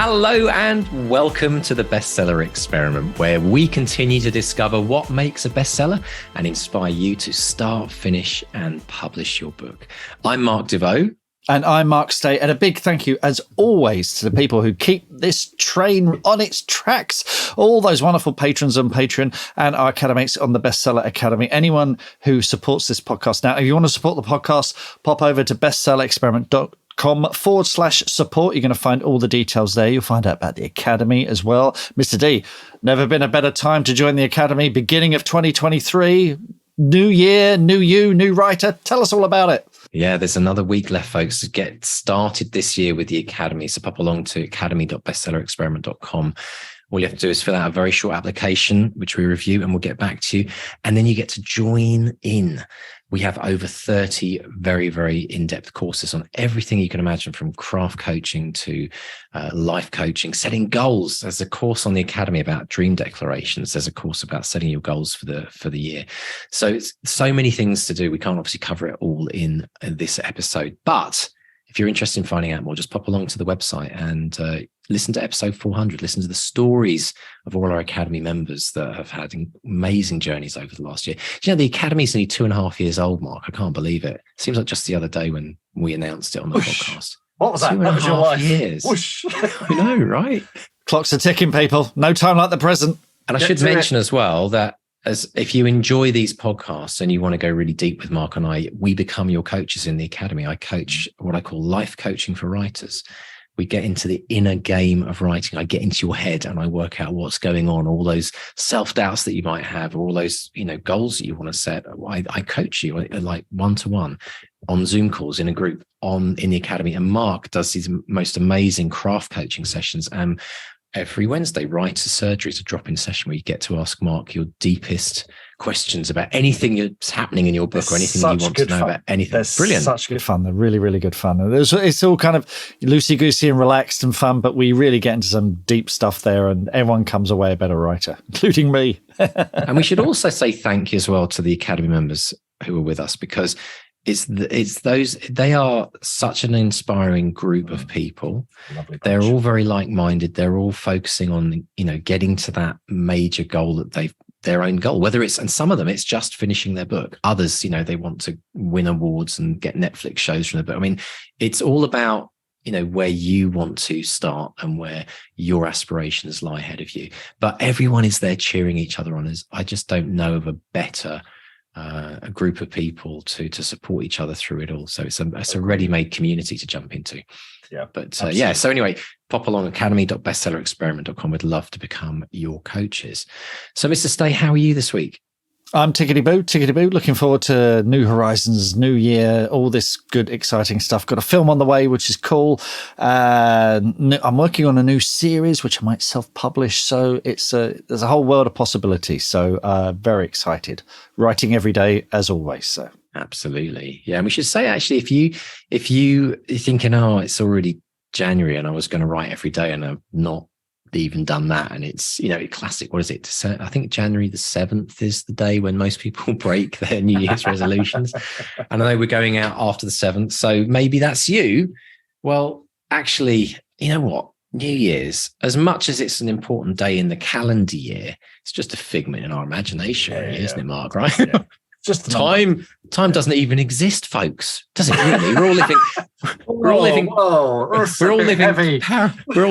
Hello and welcome to the Bestseller Experiment, where we continue to discover what makes a bestseller and inspire you to start, finish, and publish your book. I'm Mark DeVoe. And I'm Mark Stay. And a big thank you, as always, to the people who keep this train on its tracks. All those wonderful patrons on Patreon and our academics on the Bestseller Academy. Anyone who supports this podcast. Now, if you want to support the podcast, pop over to bestsellerexperiment.com/support. You're going to find all the details there. You'll find out about the Academy as well. Mr. D, never been a better time to join the Academy. Beginning of 2023, new year, new you, new writer. Tell us all about it. Yeah, there's another week left, folks, to get started this year with the Academy. So pop along to academy.bestsellerexperiment.com. All you have to do is fill out a very short application, which we review, and we'll get back to you. And then you get to join in. We have over 30 very, very in-depth courses on everything you can imagine, from craft coaching to life coaching, setting goals. There's a course on the Academy about dream declarations. There's a course about setting your goals for the year. So it's so many things to do. We can't obviously cover it all in this episode, but if you're interested in finding out more, just pop along to the website and listen to episode 400. Listen to the stories of all our Academy members that have had amazing journeys over the last year. Do you know, the Academy is only 2.5 years old, Mark? I can't believe it. Seems like just the other day when we announced it on the podcast. What was that? 2.5 years. I know, right? Clocks are ticking, people. No time like the present. And I should mention as well that as if you enjoy these podcasts and you want to go really deep with Mark and I, we become your coaches in the Academy. I coach what I call life coaching for writers. We get into the inner game of writing. I get into your head and I work out what's going on, all those self-doubts that you might have, or all those, goals that you want to set. I coach you like one-to-one on Zoom calls in a group in the Academy. And Mark does these most amazing craft coaching sessions. And every Wednesday, Writer Surgery is a drop-in session where you get to ask Mark your deepest questions about anything that's happening in your book, or anything you want to know about anything. There's brilliant. Such good fun. They're really, really good fun. It's all kind of loosey-goosey and relaxed and fun, but we really get into some deep stuff there, and everyone comes away a better writer, including me. And we should also say thank you as well to the Academy members who are with us, because they are such an inspiring group of people. They're all very like-minded. They're all focusing on, getting to that major goal that their own goal, whether it's, and some of them, it's just finishing their book. Others, they want to win awards and get Netflix shows from the book. I mean, it's all about, where you want to start and where your aspirations lie ahead of you. But everyone is there cheering each other on. I just don't know of a better a group of people to support each other through it all. So it's a ready-made community to jump into. Yeah, but so anyway, pop along academy.bestsellerexperiment.com. We'd love to become your coaches. So Mr. Stay, how are you this week? I'm tickety-boo. Looking forward to new horizons, new year, all this good, exciting stuff. Got a film on the way, which is cool. I'm working on a new series, which I might self-publish. So there's a whole world of possibilities. So very excited. Writing every day, as always. So absolutely, yeah. And we should say, actually, if you're thinking, it's already January and I was going to write every day and I've not even done that, and it's classic, what is it, I think January the 7th is the day when most people break their New Year's resolutions. And I know we're going out after the 7th, so maybe that's you. Well, actually, you know what, New Year's, as much as it's an important day in the calendar year, it's just a figment in our imagination, isn't it, Mark? Right? Yeah. Just time doesn't even exist, folks. Does it really? We're all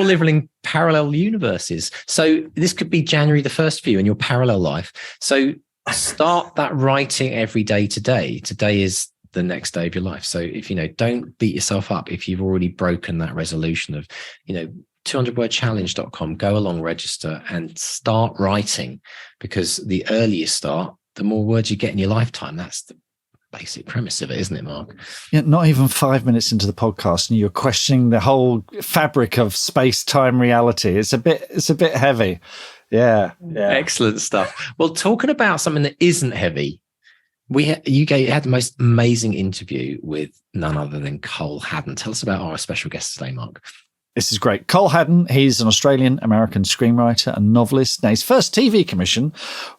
living parallel universes. So this could be January the 1st for you in your parallel life. So start that writing every day today. Today is the next day of your life. So if don't beat yourself up if you've already broken that resolution of 200wordchallenge.com. Go along, register, and start writing, because the earlier you start, the more words you get in your lifetime. That's the basic premise of it, isn't it, Mark? Yeah, not even 5 minutes into the podcast and you're questioning the whole fabric of space-time reality. It's a bit heavy. Yeah. Excellent stuff. Well, talking about something that isn't heavy, you had the most amazing interview with none other than Haddon. Tell us about our special guest today, Mark. This is great. Cole Haddon, he's an Australian-American screenwriter and novelist. Now, his first TV commission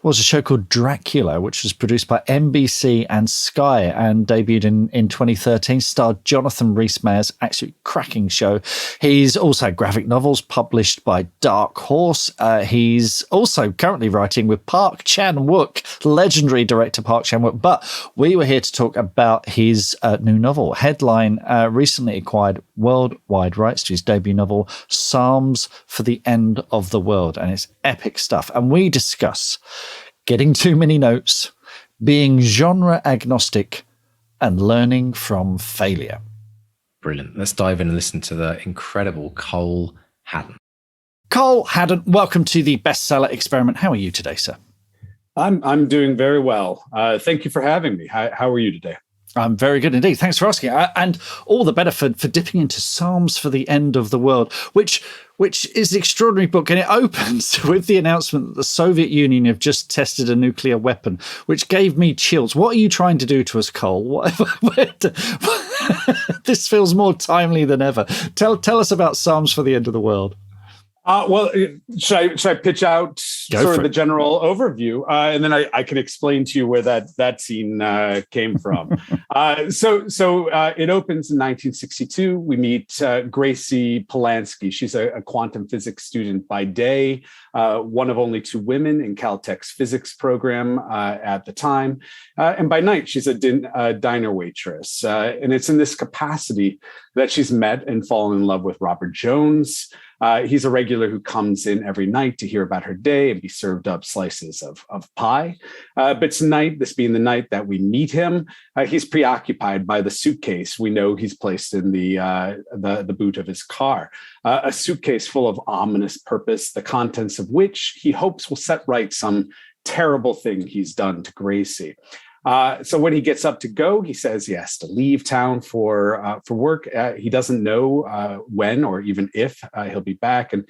was a show called Dracula, which was produced by NBC and SKY and debuted in 2013, starred Jonathan Rhys Meyers, absolutely cracking show. He's also had graphic novels published by Dark Horse. He's also currently writing with Park Chan-wook, legendary director Park Chan-wook. But we were here to talk about his new novel. Headline recently acquired worldwide rights to his debut novel, Psalms for the End of the World. And it's epic stuff. And we discuss getting too many notes, being genre agnostic, and learning from failure. Brilliant. Let's dive in and listen to the incredible Cole Haddon. Cole Haddon, welcome to the Bestseller Experiment. How are you today, sir? I'm doing very well. Thank you for having me. How are you today? I'm very good indeed. Thanks for asking. And all the better for dipping into Psalms for the End of the World, which is an extraordinary book. And it opens with the announcement that the Soviet Union have just tested a nuclear weapon, which gave me chills. What are you trying to do to us, Cole? This feels more timely than ever. Tell us about Psalms for the End of the World. Well, should I pitch out sort of the general overview, and then I can explain to you where that scene came from. So it opens in 1962. We meet Gracie Polanski. She's a quantum physics student by day, one of only two women in Caltech's physics program at the time, and by night she's a diner waitress. And it's in this capacity that she's met and fallen in love with Robert Jones. He's a regular who comes in every night to hear about her day and be served up slices of pie. But tonight, this being the night that we meet him, he's preoccupied by the suitcase we know he's placed in the boot of his car. A suitcase full of ominous purpose, the contents of which he hopes will set right some terrible thing he's done to Gracie. So when he gets up to go, he says he has to leave town for work. He doesn't know when or even if he'll be back, and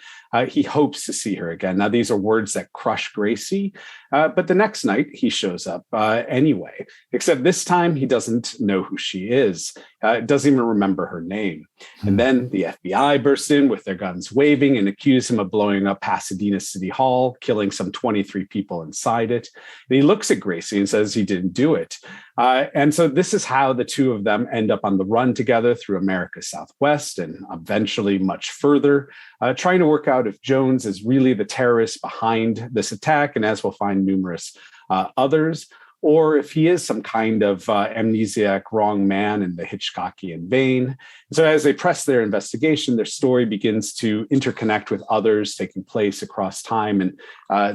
he hopes to see her again. Now, these are words that crush Gracie, but the next night he shows up anyway, except this time he doesn't know who she is, doesn't even remember her name. And then the FBI burst in with their guns waving and accuse him of blowing up Pasadena City Hall, killing some 23 people inside it. And he looks at Gracie and says he didn't do it. And so this is how the two of them end up on the run together through America's Southwest and eventually much further, trying to work out if Jones is really the terrorist behind this attack, and as we'll find, numerous others, or if he is some kind of amnesiac wrong man in the Hitchcockian vein. So as they press their investigation, their story begins to interconnect with others taking place across time. And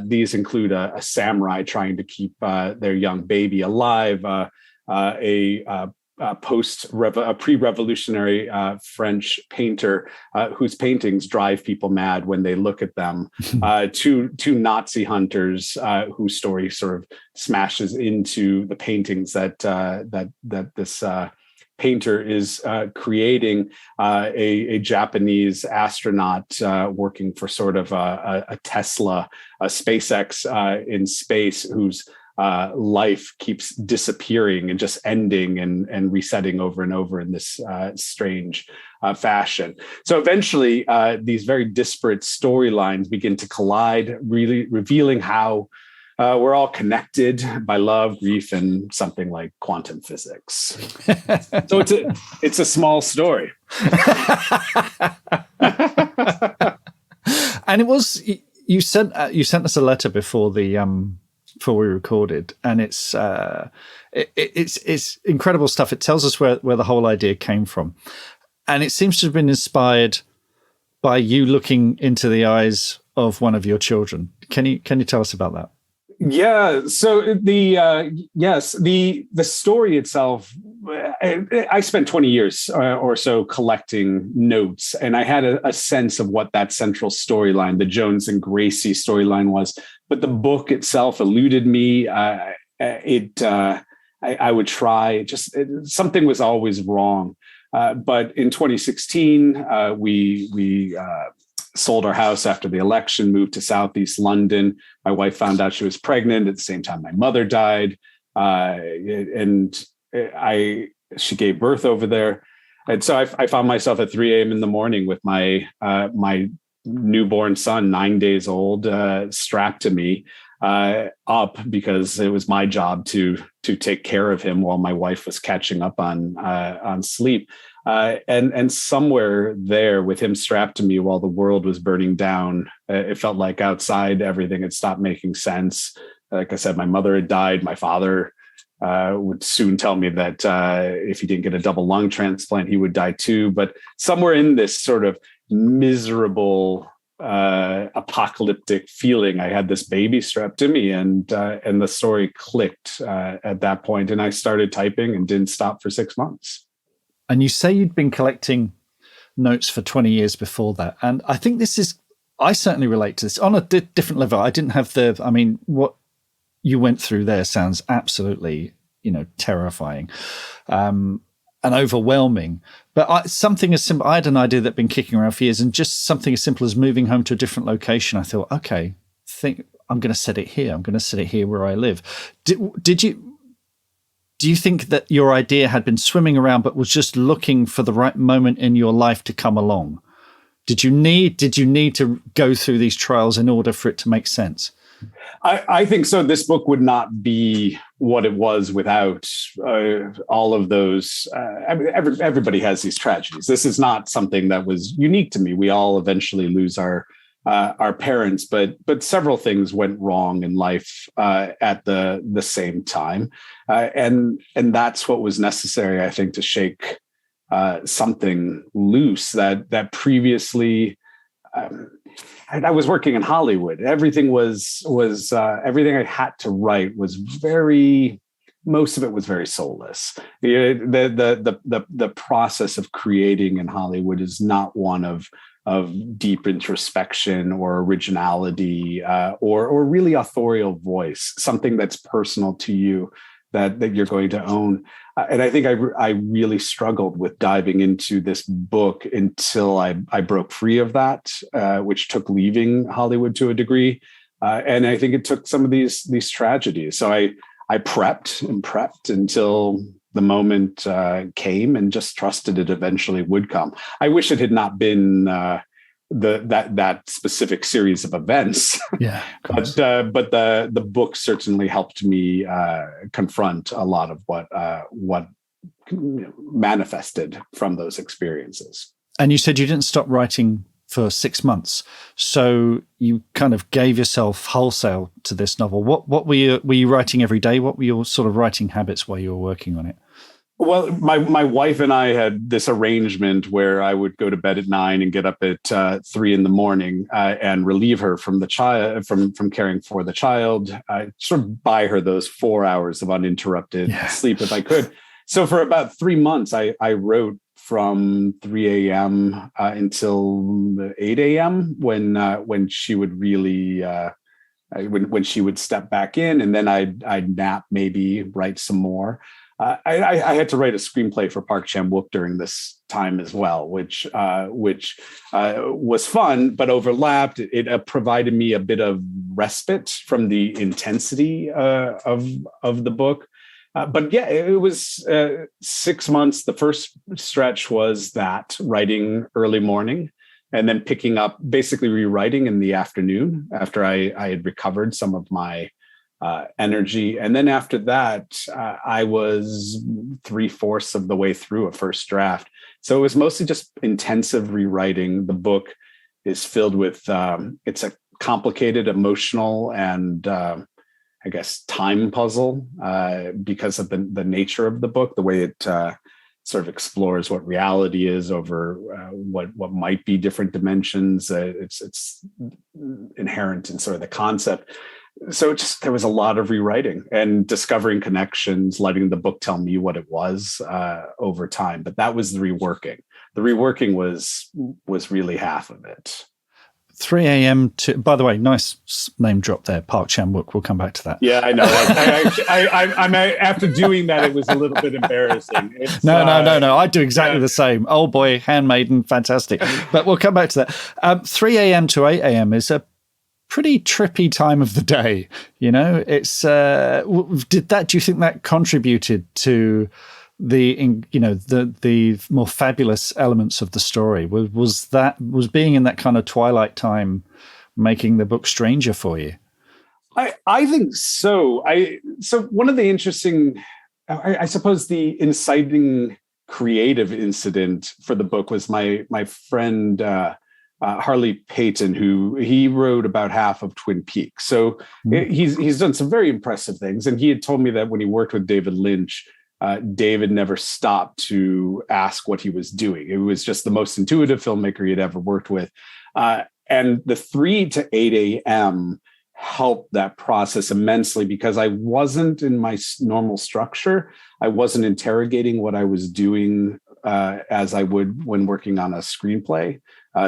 these include a samurai trying to keep their young baby alive, a pre-revolutionary French painter whose paintings drive people mad when they look at them, two Nazi hunters whose story sort of smashes into the paintings that this painter is creating, a Japanese astronaut working for sort of a Tesla, a SpaceX in space, whose life keeps disappearing and just ending and resetting over and over in this strange fashion. So eventually, these very disparate storylines begin to collide, really revealing how we're all connected by love, grief, and something like quantum physics. So it's a small story. And it was you sent us a letter before we recorded, and it's incredible stuff. It tells us where the whole idea came from, and it seems to have been inspired by you looking into the eyes of one of your children. Can you tell us about that? Yeah. So the story itself, I spent 20 years or so collecting notes, and I had a sense of what that central storyline, the Jones and Gracie storyline, was. But the book itself eluded me. I would try. Something was always wrong. But in 2016, we sold our house after the election, moved to Southeast London. My wife found out she was pregnant. At the same time, my mother died. She gave birth over there. And so I found myself at 3 a.m. in the morning with my my newborn son, 9 days old, strapped to me, up, because it was my job to take care of him while my wife was catching up on sleep. And somewhere there, with him strapped to me while the world was burning down, it felt like outside everything had stopped making sense. Like I said, my mother had died. My father would soon tell me that if he didn't get a double lung transplant, he would die too. But somewhere in this sort of miserable, apocalyptic feeling, I had this baby strapped to me, and the story clicked at that point, and I started typing and didn't stop for 6 months. And you say you'd been collecting notes for 20 years before that, and I think I certainly relate to this on a different level. I didn't have what you went through there sounds absolutely, terrifying. And overwhelming, but something as simple. I had an idea that'd been kicking around for years, and just something as simple as moving home to a different location. I thought, okay, I'm going to set it here. I'm going to set it here where I live. Do you think that your idea had been swimming around, but was just looking for the right moment in your life to come along? Did you need to go through these trials in order for it to make sense? I think so. This book would not be what it was without all of those. Everybody has these tragedies. This is not something that was unique to me. We all eventually lose our parents, but several things went wrong in life at the same time, and that's what was necessary, I think, to shake something loose that previously. I was working in Hollywood. Everything everything I had to write was most of it was very soulless. The process of creating in Hollywood is not one of deep introspection or originality or really authorial voice, something that's personal to you that you're going to own. And I think I really struggled with diving into this book until I broke free of that, which took leaving Hollywood to a degree. And I think it took some of these tragedies. So I prepped until the moment came, and just trusted it eventually would come. I wish it had not been that specific series of events. Yeah, but the book certainly helped me confront a lot of what manifested from those experiences. And you said you didn't stop writing for 6 months, so you kind of gave yourself wholesale to this novel. What were you writing every day? What were your sort of writing habits while you were working on it? Well, my wife and I had this arrangement where I would go to bed at 9 and get up at 3 in the morning and relieve her from the child, from caring for the child, sort of buy her those 4 hours of uninterrupted sleep if I could. So for about 3 months, I wrote from 3 a.m. Until 8 a.m. when she would really when she would step back in, and then I'd nap, maybe write some more. I had to write a screenplay for Park Chan-wook during this time as well, which was fun, but overlapped. It provided me a bit of respite from the intensity of the book. But yeah, it was 6 months. The first stretch was that writing early morning, and then picking up, basically rewriting in the afternoon after I had recovered some of my energy. And then after that, I was 3/4 of the way through a first draft. So it was mostly just intensive rewriting. The book is filled with, it's a complicated emotional and I guess time puzzle because of the nature of the book, the way it sort of explores what reality is over what might be different dimensions. It's inherent in sort of the concept. So there was a lot of rewriting and discovering connections, letting the book tell me what it was over time. But that was the reworking. The reworking was really half of it. 3 a.m. to, by the way, nice name drop there, Park Chan-wook. We'll come back to that. Yeah, I know. I'm after doing that, it was a little bit embarrassing. No. I do exactly the same. Oh boy, Handmaiden, fantastic. But we'll come back to that. 3 a.m. to 8 a.m. is a pretty trippy time of the day. You know, it's, do you think that contributed to the more fabulous elements of the story? Was being in that kind of twilight time making the book stranger for you? I think so. So one of the interesting, I suppose, the inciting creative incident for the book was my friend Harley Payton, who he wrote about half of Twin Peaks. So he's done some very impressive things, and he had told me that when he worked with David Lynch, David never stopped to ask what he was doing. It was just the most intuitive filmmaker he had ever worked with, and the 3 to 8 a.m. helped that process immensely because I wasn't in my normal structure. I wasn't interrogating what I was doing as I would when working on a screenplay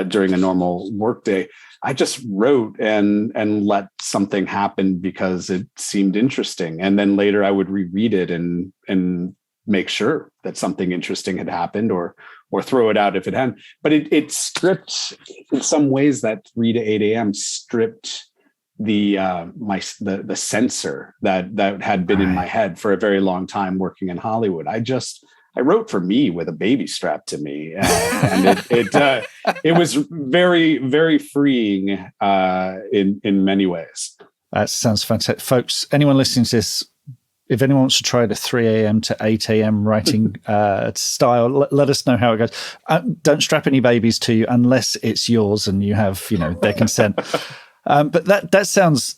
during a normal workday. I just wrote and let something happen because it seemed interesting. And then later I would reread it and make sure that something interesting had happened or throw it out if it hadn't. But it stripped, in some ways, that 3 to 8 a.m. stripped the censor that had been in my head for a very long time working in Hollywood. I wrote for me with a baby strapped to me, and it was very, very freeing in many ways. That sounds fantastic, folks. Anyone listening to this, if anyone wants to try the 3 a.m. to 8 a.m. writing style, let us know how it goes. Don't strap any babies to you unless it's yours and you have their consent. But that sounds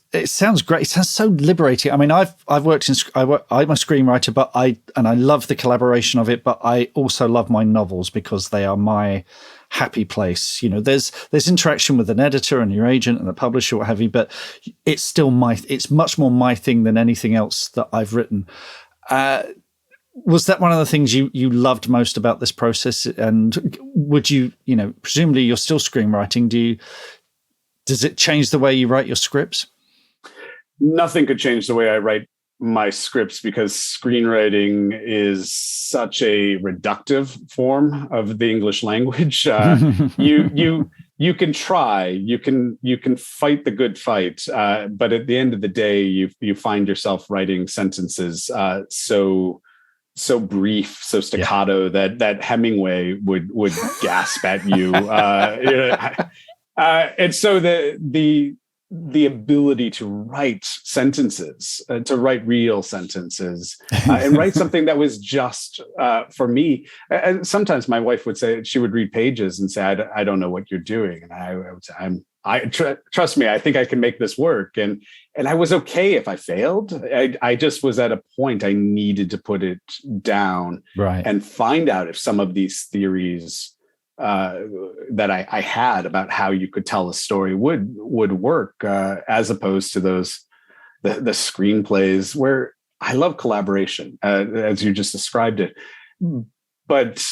great. It sounds so liberating. I mean, I'm a screenwriter, but I love the collaboration of it. But I also love my novels because they are my happy place. There's interaction with an editor and your agent and the publisher, what have you. But it's still it's much more my thing than anything else that I've written. Was that one of the things you loved most about this process? And would you presumably you're still screenwriting? Does it change the way you write your scripts? Nothing could change the way I write my scripts because screenwriting is such a reductive form of the English language. You can try, you can fight the good fight, but at the end of the day, you find yourself writing sentences so brief, so staccato that Hemingway would gasp at you. And so the ability to write sentences, to write real sentences, and write something that was just for me. And sometimes my wife would say, she would read pages and say, "I don't know what you're doing," and I would say, trust me, I think I can make this work." And I was okay if I failed. I just was at a point I needed to put it down, right, and find out if some of these theories that I had about how you could tell a story would work, as opposed to the screenplays where I love collaboration, as you just described it. But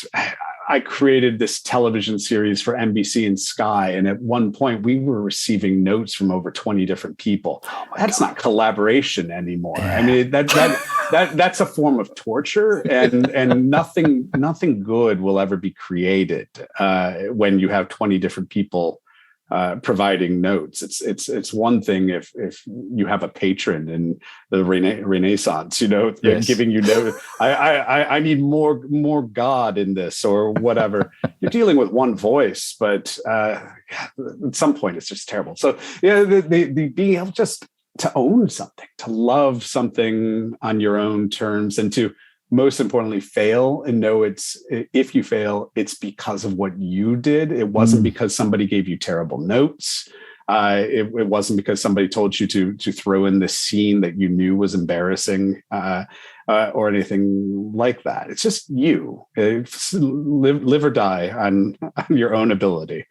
I created this television series for NBC and SKY, and at one point we were receiving notes from over 20 different people. That's not collaboration anymore. Yeah. I mean, that's a form of torture, and nothing good will ever be created when you have 20 different people providing notes. It's one thing if you have a patron in the Renaissance, yes, giving you notes. I need more God in this or whatever. You're dealing with one voice, but at some point it's just terrible. So the being able just to own something, to love something on your own terms, and to most importantly fail and know if you fail, it's because of what you did. It wasn't because somebody gave you terrible notes. It wasn't because somebody told you to throw in this scene that you knew was embarrassing, or anything like that. It's just you. Live or die on your own ability.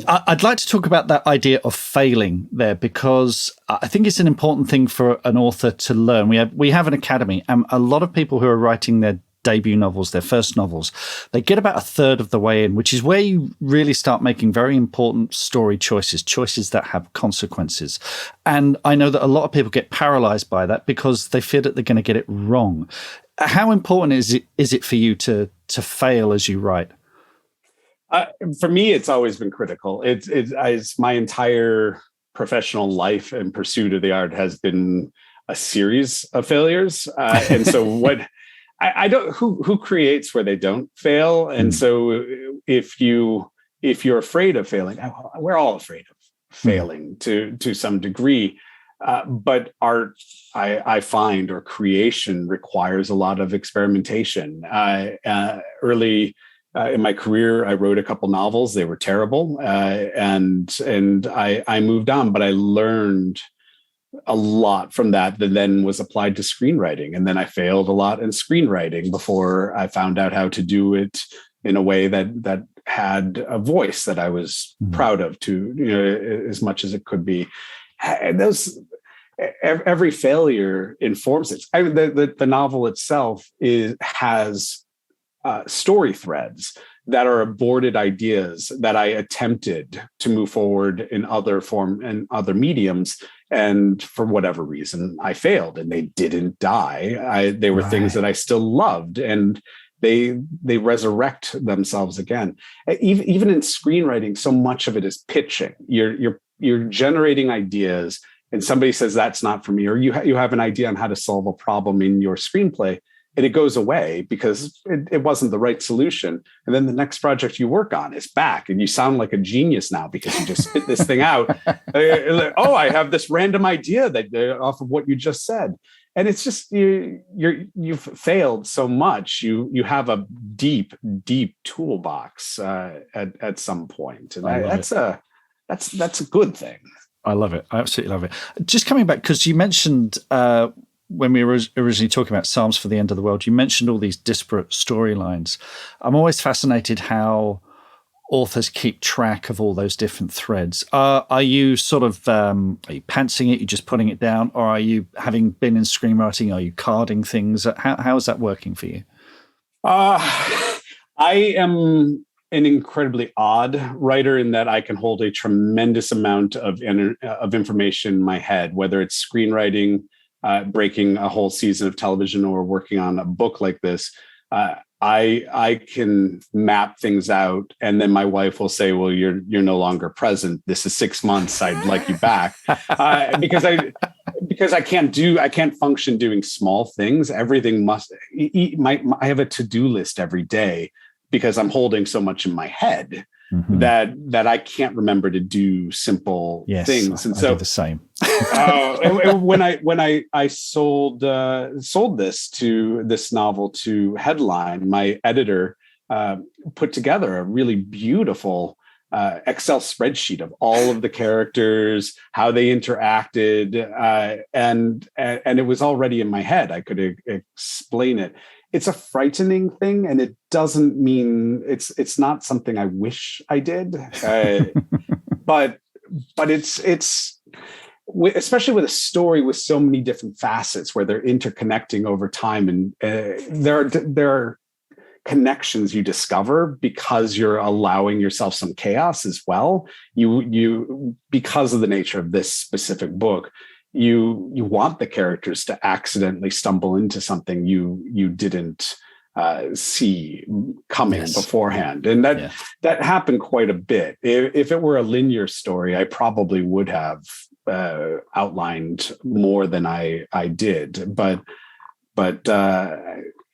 I'd like to talk about that idea of failing there, because I think it's an important thing for an author to learn. We have an academy, and a lot of people who are writing their debut novels, their first novels, they get about a third of the way in, which is where you really start making very important story choices that have consequences. And I know that a lot of people get paralyzed by that because they fear that they're going to get it wrong. How important is it for you to fail as you write? For me, it's always been critical. It's my entire professional life and pursuit of the art has been a series of failures. And so I don't who creates where they don't fail. And so if you're afraid of failing, we're all afraid of failing to some degree. But art, I find, or creation requires a lot of experimentation. Early in my career, I wrote a couple novels. They were terrible, and I moved on. But I learned a lot from that then was applied to screenwriting. And then I failed a lot in screenwriting before I found out how to do it in a way that had a voice that I was proud of, to as much as it could be. And every failure informs it. The novel itself has story threads that are aborted ideas that I attempted to move forward in other form and other mediums. And for whatever reason, I failed, and they didn't die. They were things that I still loved, and they resurrect themselves again. Even in screenwriting, so much of it is pitching. You're generating ideas, and somebody says that's not for me, or you have an idea on how to solve a problem in your screenplay, and it goes away because it wasn't the right solution. And then the next project you work on is back, and you sound like a genius now because you just spit this thing out. I have this random idea that off of what you just said. And it's just you've failed so much. You have a deep toolbox at some point, and that's a good thing. I love it. I absolutely love it. Just coming back, because you mentioned when we were originally talking about Psalms for the End of the World, you mentioned all these disparate storylines. I'm always fascinated how authors keep track of all those different threads. Are you sort of are you pantsing it? You're just putting it down, or are you, having been in screenwriting, are you carding things? How is that working for you? I am an incredibly odd writer in that I can hold a tremendous amount of information in my head, whether it's screenwriting, breaking a whole season of television, or working on a book like this. I can map things out, and then my wife will say, "Well, you're no longer present. This is 6 months. I'd like you back," because I can't function doing small things. Everything must. I have a to-do list every day because I'm holding so much in my head that I can't remember to do simple things. And I do the same. When I sold this novel to Headline, my editor put together a really beautiful Excel spreadsheet of all of the characters, how they interacted, and it was already in my head. I could explain it. It's a frightening thing, and it doesn't mean it's not something I wish I did, but it's especially with a story with so many different facets where they're interconnecting over time, and there are connections you discover because you're allowing yourself some chaos as well. You because of the nature of this specific book, you want the characters to accidentally stumble into something you didn't see coming beforehand, and that happened quite a bit. If it were a linear story, I probably would have outlined more than I did, but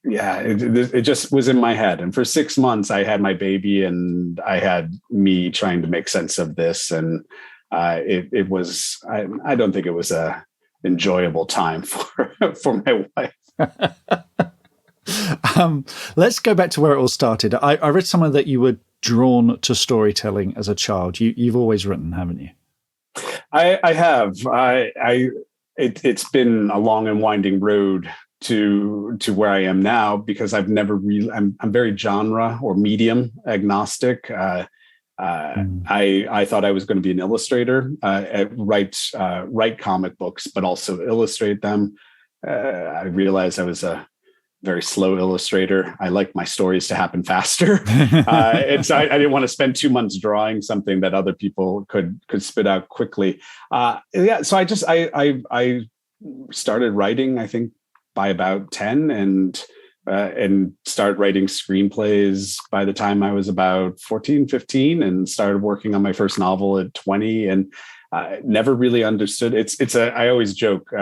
it just was in my head. And for 6 months, I had my baby, and I had me trying to make sense of this, and it was. I don't think it was a enjoyable time for my wife. Let's go back to where it all started. I read somewhere that you were drawn to storytelling as a child. You've always written, haven't you? I have. It's been a long and winding road to where I am now, because I've never really. I'm very genre or medium agnostic. I thought I was going to be an illustrator, write comic books, but also illustrate them. I realized I was a very slow illustrator. I like my stories to happen faster. I didn't want to spend 2 months drawing something that other people could spit out quickly. So I started writing, I think, by about 10, and started writing screenplays by the time I was about 14, 15, and started working on my first novel at 20, and never really understood. I always joke,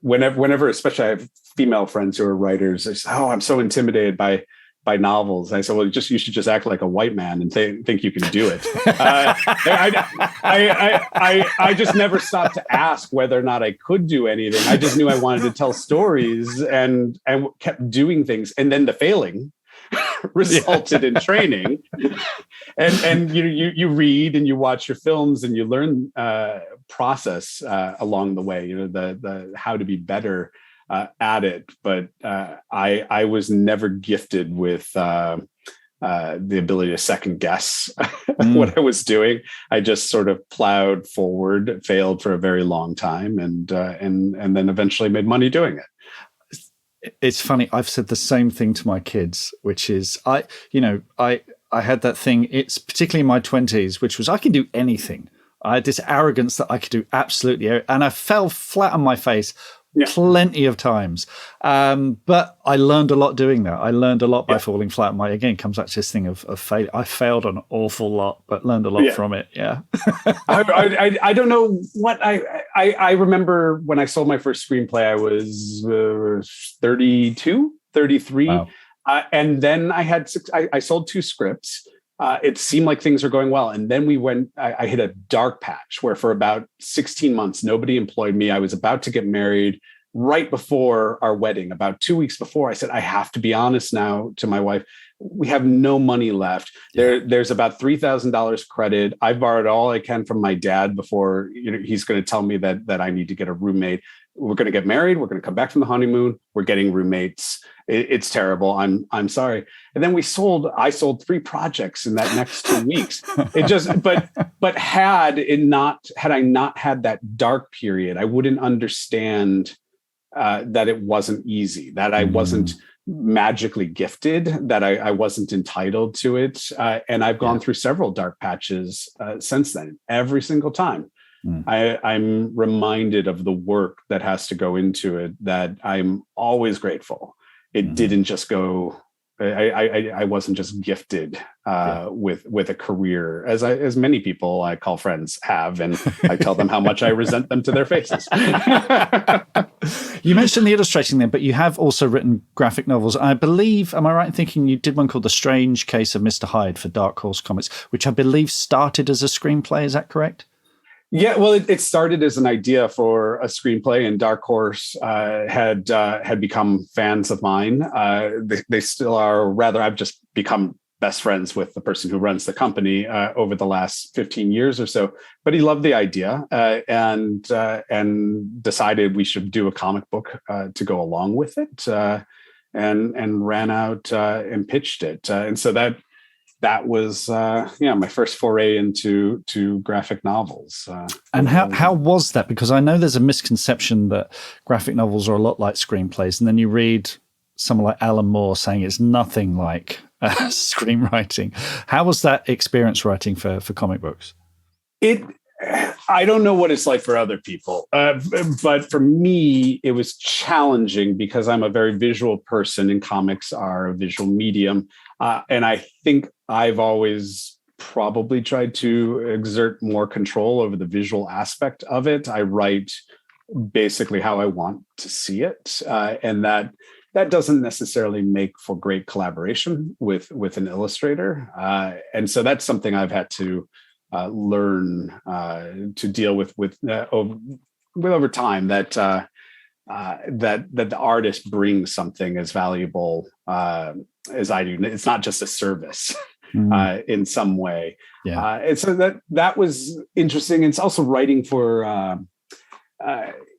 whenever, especially I have female friends who are writers, they say, "Oh, I'm so intimidated by novels." I said, "Well, you should just act like a white man and think you can do it." I just never stopped to ask whether or not I could do anything. I just knew I wanted to tell stories and kept doing things, and then the failing resulted in training. And you read and you watch your films and you learn process along the way. The how to be better at it. But I was never gifted with the ability to second guess what I was doing. I just sort of plowed forward, failed for a very long time, and then eventually made money doing it. It's funny. I've said the same thing to my kids, which is I had that thing. It's particularly in my 20s, which was I can do anything. I had this arrogance that I could do absolutely, and I fell flat on my face plenty of times. But I learned a lot doing that. I learned a lot by falling flat. Again, comes back to this thing of failure. I failed an awful lot, but learned a lot from it. Yeah. I don't know what I remember when I sold my first screenplay, I was 32, 33. Wow. And then I sold 2 scripts. It seemed like things were going well. And then I hit a dark patch where for about 16 months, nobody employed me. I was about to get married right before our wedding. About 2 weeks before, I said, I have to be honest now to my wife. We have no money left. There's about $3,000 credit. I borrowed all I can from my dad before he's going to tell me that I need to get a roommate. We're going to get married. We're going to come back from the honeymoon. We're getting roommates. It's terrible. I'm sorry. And then I sold 3 projects in that next 2 weeks. It just, but had I not had that dark period, I wouldn't understand that it wasn't easy, that I wasn't magically gifted, that I wasn't entitled to it. And I've gone through several dark patches since then. Every single time. I'm reminded of the work that has to go into it, that I'm always grateful. It didn't just go, I wasn't just gifted with a career, as many people I call friends have, and I tell them how much I resent them to their faces. You mentioned the illustrating there, but you have also written graphic novels. I believe, am I right in thinking you did one called The Strange Case of Mr. Hyde for Dark Horse Comics, which I believe started as a screenplay, is that correct? Yeah, well, it started as an idea for a screenplay, and Dark Horse had become fans of mine. They still are. Rather, I've just become best friends with the person who runs the company over the last 15 years or so. But he loved the idea and decided we should do a comic book to go along with it, and ran out and pitched it. And so that was my first foray into graphic novels. And how was that? Because I know there's a misconception that graphic novels are a lot like screenplays, and then you read someone like Alan Moore saying it's nothing like screenwriting. How was that experience writing for comic books? I don't know what it's like for other people, but for me, it was challenging because I'm a very visual person, and comics are a visual medium. And I think I've always probably tried to exert more control over the visual aspect of it. I write basically how I want to see it. And that doesn't necessarily make for great collaboration with an illustrator. And so that's something I've had to learn to deal with over time, that the artist brings something as valuable as I do. It's not just a service in some way. Yeah. And so that was interesting. It's also writing for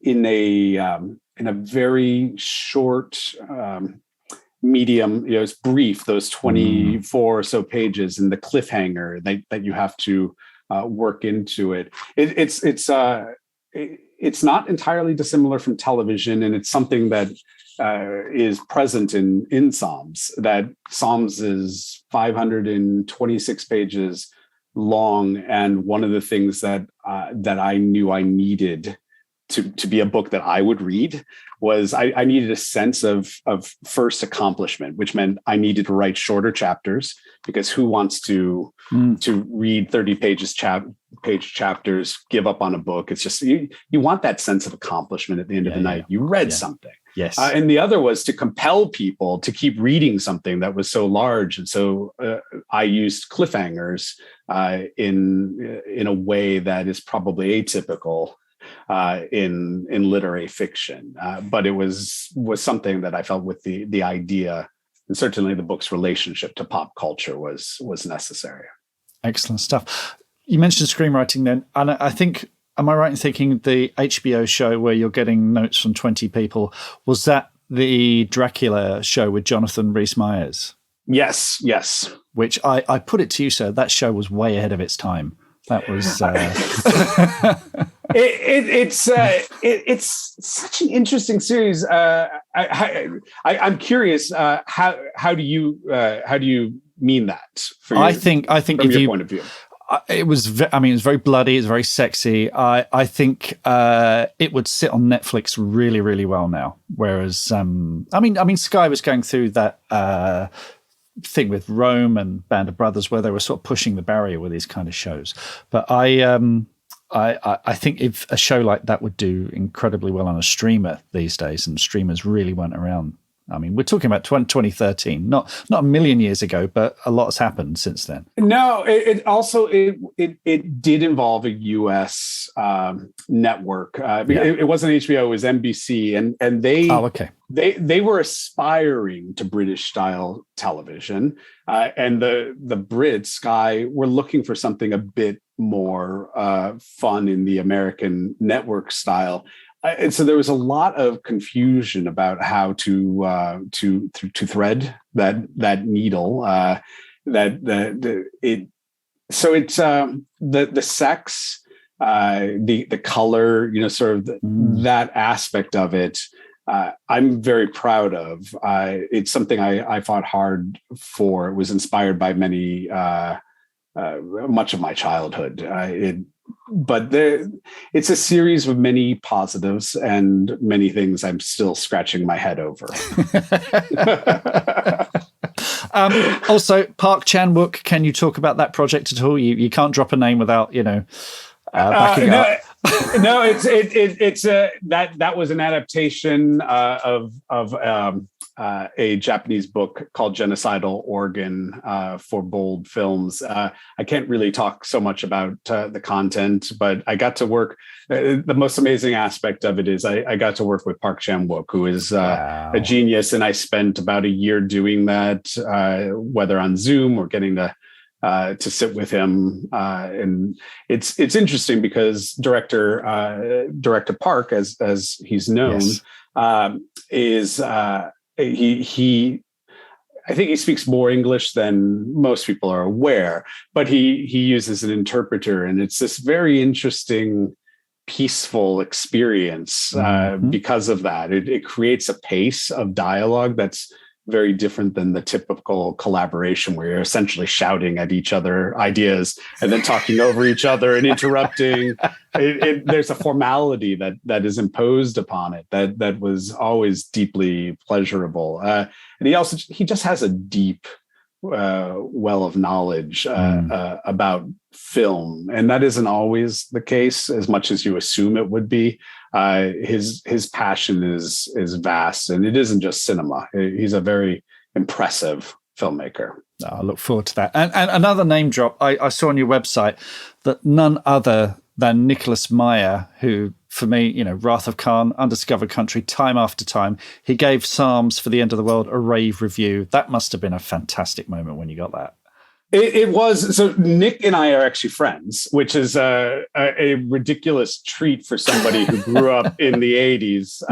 in a very short medium. It's brief, those 24 or so pages, and the cliffhanger that you have to work into it. It's not entirely dissimilar from television, and it's something that is present in Psalms. That Psalms is 526 pages long, and one of the things that I knew I needed to be a book that I would read was I needed a sense of first accomplishment, which meant I needed to write shorter chapters, because who wants to read 30 page chapters, give up on a book? It's just, you want that sense of accomplishment at the end of the night. You read something. Yes. And the other was to compel people to keep reading something that was so large. And so I used cliffhangers in a way that is probably atypical in literary fiction. But it was something that I felt with the idea, and certainly the book's relationship to pop culture was necessary. Excellent stuff. You mentioned screenwriting then, and I think, am I right in thinking the HBO show where you're getting notes from 20 people, was that the Dracula show with Jonathan Rhys Meyers? Yes. Which I put it to you, sir, that show was way ahead of its time. That was... It's such an interesting series. I'm curious. How do you mean that? I think from your point of view, it was very bloody. It's very sexy. I think it would sit on Netflix really, really well now. Whereas, Sky was going through that thing with Rome and Band of Brothers, where they were sort of pushing the barrier with these kind of shows. But I think if a show like that would do incredibly well on a streamer these days, and streamers really went around. I mean, we're talking about 2013, not a million years ago, but a lot has happened since then. No, it did involve a U.S. network. It wasn't HBO, it was NBC, and they were aspiring to British style television, and the Brits, Sky, were looking for something a bit more fun in the American network style. And so there was a lot of confusion about how to thread that needle. So it's the sex, the color, sort of that aspect of it. I'm very proud of. It's something I fought hard for. It was inspired by much of my childhood. But it's a series with many positives and many things I'm still scratching my head over. Also, Park Chan-wook, can you talk about that project at all? You can't drop a name without, backing up. No, it's that was an adaptation of a Japanese book called Genocidal Organ for Bold Films. I can't really talk so much about the content, but I got to work. The most amazing aspect of it is I got to work with Park Chan-wook, who is a genius, and I spent about a year doing that, whether on Zoom or getting to sit with him, and it's interesting because director Park, as he's known, is he I think he speaks more English than most people are aware, but he uses an interpreter, and it's this very interesting, peaceful experience because of that. It creates a pace of dialogue that's very different than the typical collaboration where you're essentially shouting at each other ideas and then talking over each other and interrupting. There's a formality that is imposed upon it that was always deeply pleasurable. And he just has a deep well of knowledge about film, and that isn't always the case as much as you assume it would be. His passion is vast, and it isn't just cinema. He's a very impressive filmmaker. I look forward to that. And another name drop, I saw on your website that none other than Nicholas Meyer, who, for me, Wrath of Khan, Undiscovered Country, time after time, he gave Psalms for the End of the World a rave review. That must have been a fantastic moment when you got that. It was. So Nick and I are actually friends, which is a ridiculous treat for somebody who grew up in the 80s.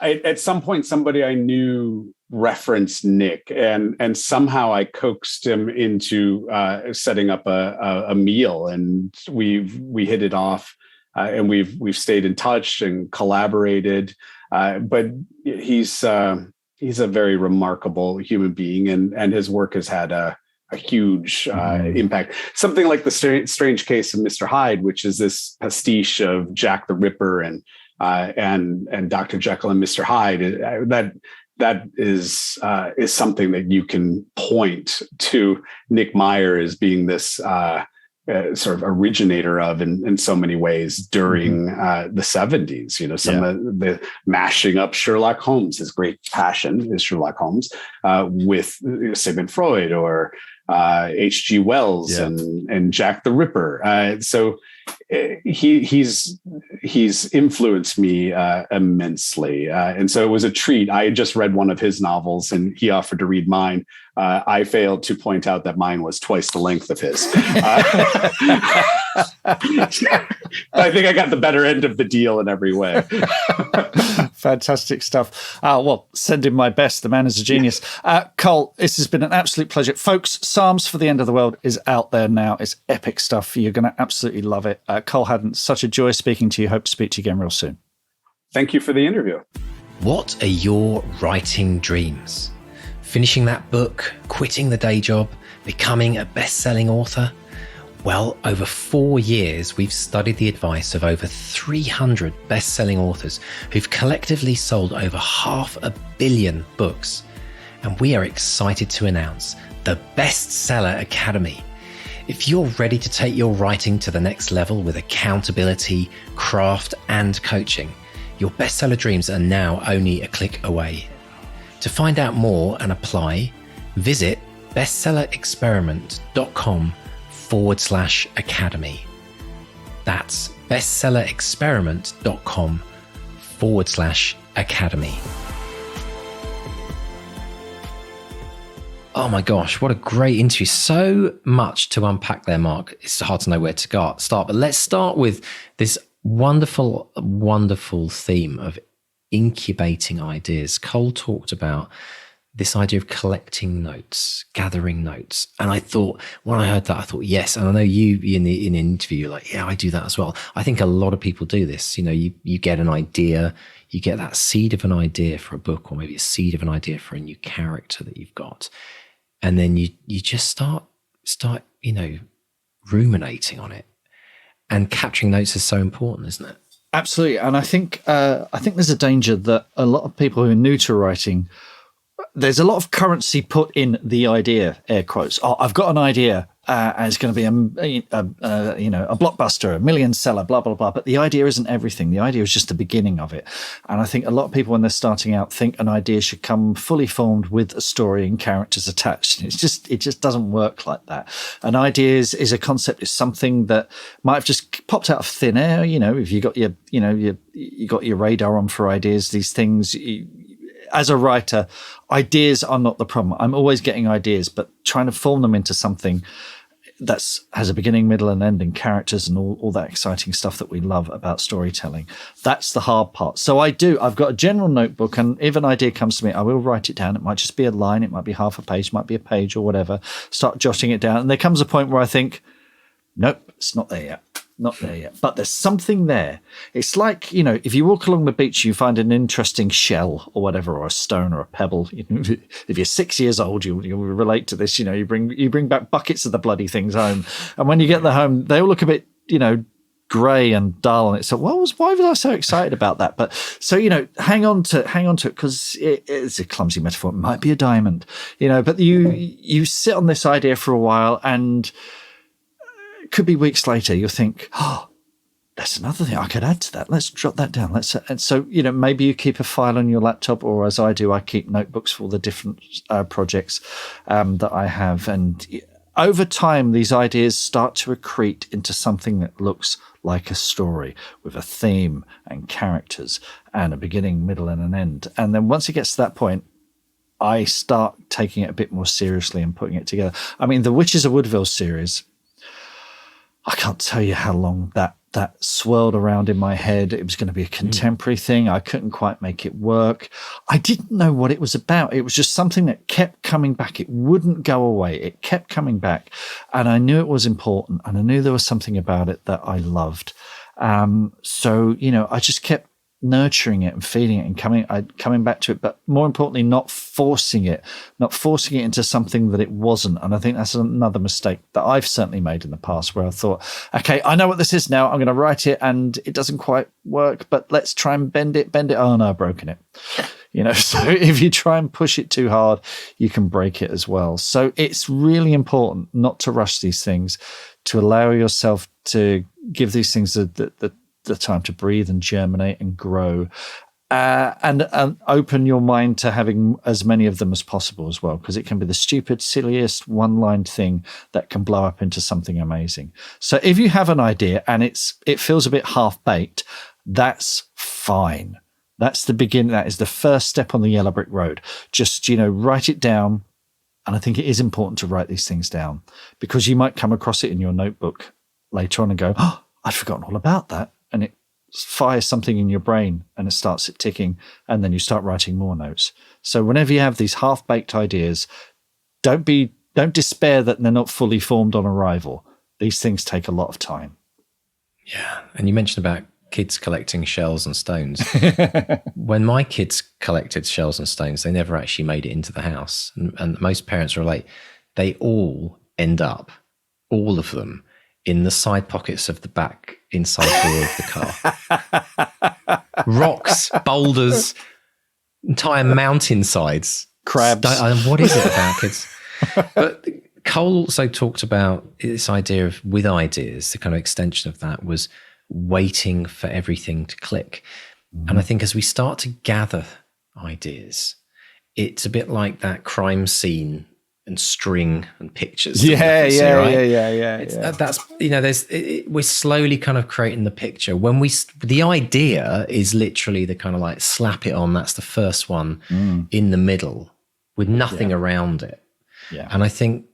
At some point, somebody I knew referenced Nick, and somehow I coaxed him into setting up a meal, and we hit it off, and we've stayed in touch and collaborated. But he's a very remarkable human being, and his work has had a a huge impact. Something like the Strange Case of Mr. Hyde, which is this pastiche of Jack the Ripper and Dr. Jekyll and Mr. Hyde. That is something that you can point to Nick Meyer as being this sort of originator of in so many ways during the 70s. You know, some of the mashing up Sherlock Holmes, his great passion is Sherlock Holmes, with Sigmund Freud or H.G. Wells and Jack the Ripper. So he's influenced me immensely, and so it was a treat. I had just read one of his novels, and he offered to read mine. I failed to point out that mine was twice the length of his. I think I got the better end of the deal in every way. Fantastic stuff. Well, send him my best. The man is a genius. Cole, this has been an absolute pleasure. Folks, Psalms for the End of the World is out there now. It's epic stuff. You're going to absolutely love it. Cole Haddon, such a joy speaking to you. Hope to speak to you again real soon. Thank you for the interview. What are your writing dreams? Finishing that book, quitting the day job, becoming a best-selling author? Well, over 4 years, we've studied the advice of over 300 best-selling authors who've collectively sold over 500 million books. And we are excited to announce the Bestseller Academy. If you're ready to take your writing to the next level with accountability, craft, and coaching, your bestseller dreams are now only a click away. To find out more and apply, visit bestsellerexperiment.com/academy. That's bestsellerexperiment.com/academy. Oh my gosh, what a great interview. So much to unpack there, Mark. It's hard to know where to start, but let's start with this wonderful, wonderful theme of incubating ideas. Cole talked about this idea of collecting notes, gathering notes. And I thought, when I heard that, I thought, yes. And I know you in an interview, you're like, yeah, I do that as well. I think a lot of people do this. You know, you get an idea, you get that seed of an idea for a book, or maybe a seed of an idea for a new character that you've got. And then you just start, you know, ruminating on it. And capturing notes is so important, isn't it? Absolutely. And I think there's a danger that a lot of people who are new to writing, there's a lot of currency put in the idea, air quotes. Oh, I've got an idea, and it's going to be a blockbuster, a million seller, blah, blah, blah. But the idea isn't everything. The idea is just the beginning of it. And I think a lot of people, when they're starting out, think an idea should come fully formed with a story and characters attached. It just doesn't work like that. An idea is a concept, is something that might have just popped out of thin air. You know, if you got you got your radar on for ideas, these things. As a writer, ideas are not the problem. I'm always getting ideas, but trying to form them into something that has a beginning, middle, and end, and characters and all that exciting stuff that we love about storytelling. That's the hard part. So I've got a general notebook, and if an idea comes to me, I will write it down. It might just be a line, it might be half a page, it might be a page or whatever. Start jotting it down. And there comes a point where I think, nope, it's not there yet. Not there yet, but there's something there. It's like, you know, if you walk along the beach, you find an interesting shell or whatever, or a stone or a pebble. You know, if you're 6 years old, you'll relate to this. You know, you bring back buckets of the bloody things home, and when you get them home, they all look a bit, you know, grey and dull. And it's like, why was I so excited about that? But so, you know, hang on to it, because it's a clumsy metaphor. It might be a diamond, you know, but you sit on this idea for a while, and could be weeks later, you'll think, oh, that's another thing I could add to that. Let's jot that down. And so, you know, maybe you keep a file on your laptop, or as I do, I keep notebooks for all the different projects that I have. And over time, these ideas start to accrete into something that looks like a story with a theme and characters and a beginning, middle, and an end. And then once it gets to that point, I start taking it a bit more seriously and putting it together. I mean, the Witches of Woodville series, I can't tell you how long that swirled around in my head. It was going to be a contemporary thing. I couldn't quite make it work. I didn't know what it was about. It was just something that kept coming back. It wouldn't go away. It kept coming back. And I knew it was important, and I knew there was something about it that I loved. So, you know, I just kept nurturing it and feeding it and coming back to it, but more importantly, not forcing it into something that it wasn't. And I think that's another mistake that I've certainly made in the past, where I thought, okay, I know what this is now. I'm going to write it and it doesn't quite work, but let's try and bend it. Oh no, I've broken it. So if you try and push it too hard, you can break it as well. So it's really important not to rush these things, to allow yourself to give these things the time to breathe and germinate and grow, and open your mind to having as many of them as possible as well, because it can be the stupid, silliest one-line thing that can blow up into something amazing. So if you have an idea and it feels a bit half-baked, that's fine. That's the beginning. That is the first step on the yellow brick road. Just, write it down. And I think it is important to write these things down, because you might come across it in your notebook later on and go, oh, I'd forgotten all about that. And it fires something in your brain and it starts it ticking, and then you start writing more notes. So whenever you have these half-baked ideas, don't despair that they're not fully formed on arrival. These things take a lot of time. Yeah. And you mentioned about kids collecting shells and stones. When my kids collected shells and stones, they never actually made it into the house. And most parents relate, they all end up, all of them, in the side pockets of the back inside door of the car. Rocks, boulders, entire mountainsides. Crabs. What is it about kids? But Cole also talked about this idea of, with ideas, the kind of extension of that was waiting for everything to click. And I think as we start to gather ideas, it's a bit like that crime scene and string and pictures. Yeah. That's, we're slowly kind of creating the picture. When the idea is literally the kind of like slap it on, that's the first one in the middle with nothing around it. Yeah. And I think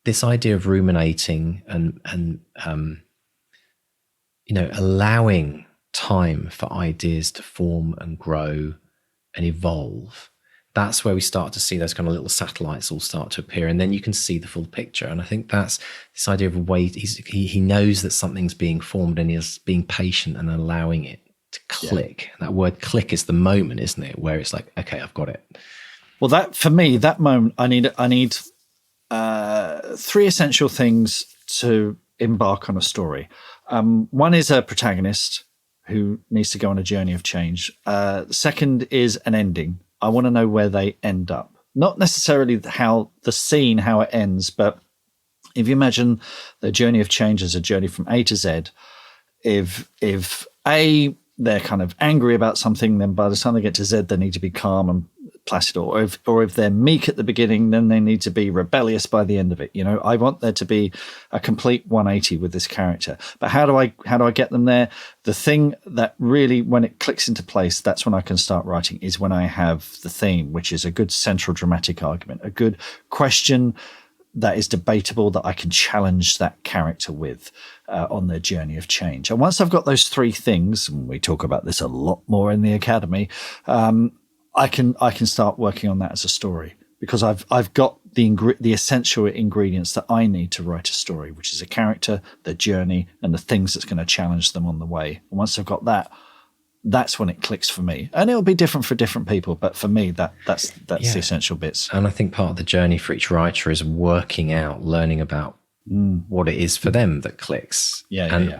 this idea of ruminating and allowing time for ideas to form and grow and evolve, that's where we start to see those kind of little satellites all start to appear, and then you can see the full picture. And I think that's this idea of wait. He knows that something's being formed, and he's being patient and allowing it to click. Yeah. That word "click" is the moment, isn't it? Where it's like, okay, I've got it. Well, that for me, that moment, I need three essential things to embark on a story. One is a protagonist who needs to go on a journey of change. The second is an ending. I want to know where they end up. Not necessarily how it ends, but if you imagine the journey of change as a journey from A to Z, if A, they're kind of angry about something, then by the time they get to Z, they need to be calm and placid. Or if they're meek at the beginning, then they need to be rebellious by the end of it. I want there to be a complete 180 with this character. But how do I get them there? The thing that really, when it clicks into place, that's when I can start writing, is when I have the theme, which is a good central dramatic argument, a good question that is debatable, that I can challenge that character with on their journey of change. And once I've got those three things, and we talk about this a lot more in the Academy, I can start working on that as a story, because I've got the essential ingredients that I need to write a story, which is a character, their journey, and the things that's going to challenge them on the way. And once I've got that, that's when it clicks for me. And it'll be different for different people, but for me, that's the essential bits. And I think part of the journey for each writer is working out, learning about what it is for them that clicks.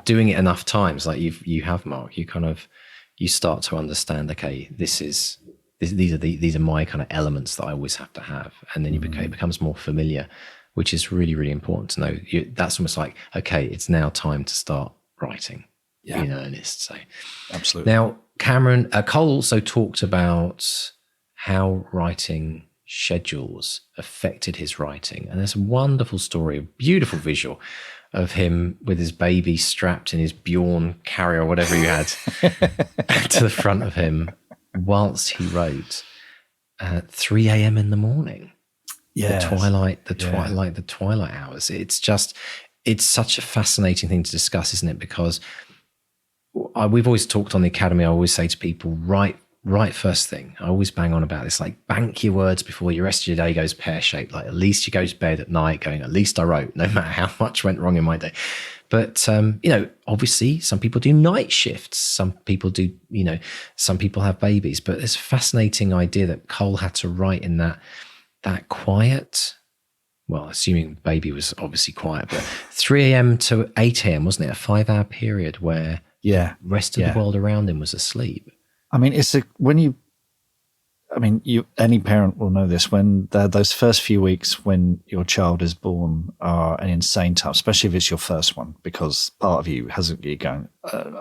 Doing it enough times, like you have, Mark. You start to understand. Okay, these are my kind of elements that I always have to have, and then it becomes more familiar, which is really, really important to know. That's almost like, okay, it's now time to start writing in earnest. So, absolutely. Now, Cameron, Cole also talked about how writing schedules affected his writing, and there's a wonderful story, a beautiful visual of him with his baby strapped in his Bjorn carrier, or whatever he had, to the front of him, whilst he wrote at 3 a.m. in the morning. Yes. The twilight hours. It's such a fascinating thing to discuss, isn't it? Because we've always talked on the Academy, I always say to people, write write first thing. I always bang on about this, like bank your words before your rest of your day goes pear-shaped. Like at least you go to bed at night going, at least I wrote, no matter how much went wrong in my day. But, obviously some people do night shifts. Some people do, some people have babies. But it's a fascinating idea that Cole had to write in that quiet, well, assuming baby was obviously quiet, but 3 a.m. to 8 a.m., wasn't it? A 5-hour period where the rest of the world around him was asleep. I mean, any parent will know this, when those first few weeks when your child is born are an insane time, especially if it's your first one, because part of you hasn't, you're going,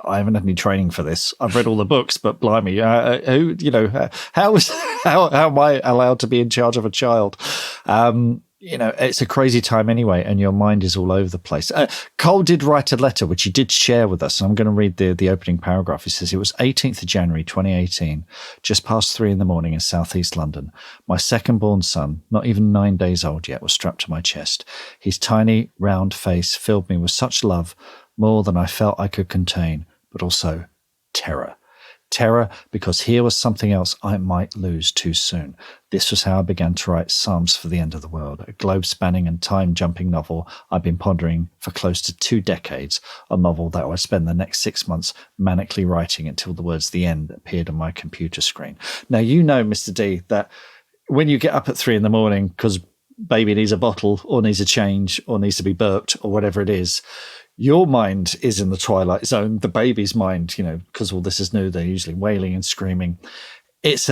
I haven't had any training for this. I've read all the books, but blimey, how am I allowed to be in charge of a child? It's a crazy time anyway, and your mind is all over the place. Cole did write a letter, which he did share with us. I'm going to read the opening paragraph. He says, it was 18th of January, 2018, just past 3 a.m. in southeast London. My second-born son, not even 9 days old yet, was strapped to my chest. His tiny, round face filled me with such love, more than I felt I could contain, but also terror. Terror, because here was something else I might lose too soon. This was how I began to write Psalms for the End of the World, a globe-spanning and time-jumping novel I've been pondering for close to 2 decades, a novel that I would spend the next 6 months manically writing until the words "the end" appeared on my computer screen. Now, Mr. D, that when you get up at 3 a.m. because baby needs a bottle or needs a change or needs to be burped or whatever it is, your mind is in the twilight zone. The baby's mind, because all this is new, they're usually wailing and screaming. It's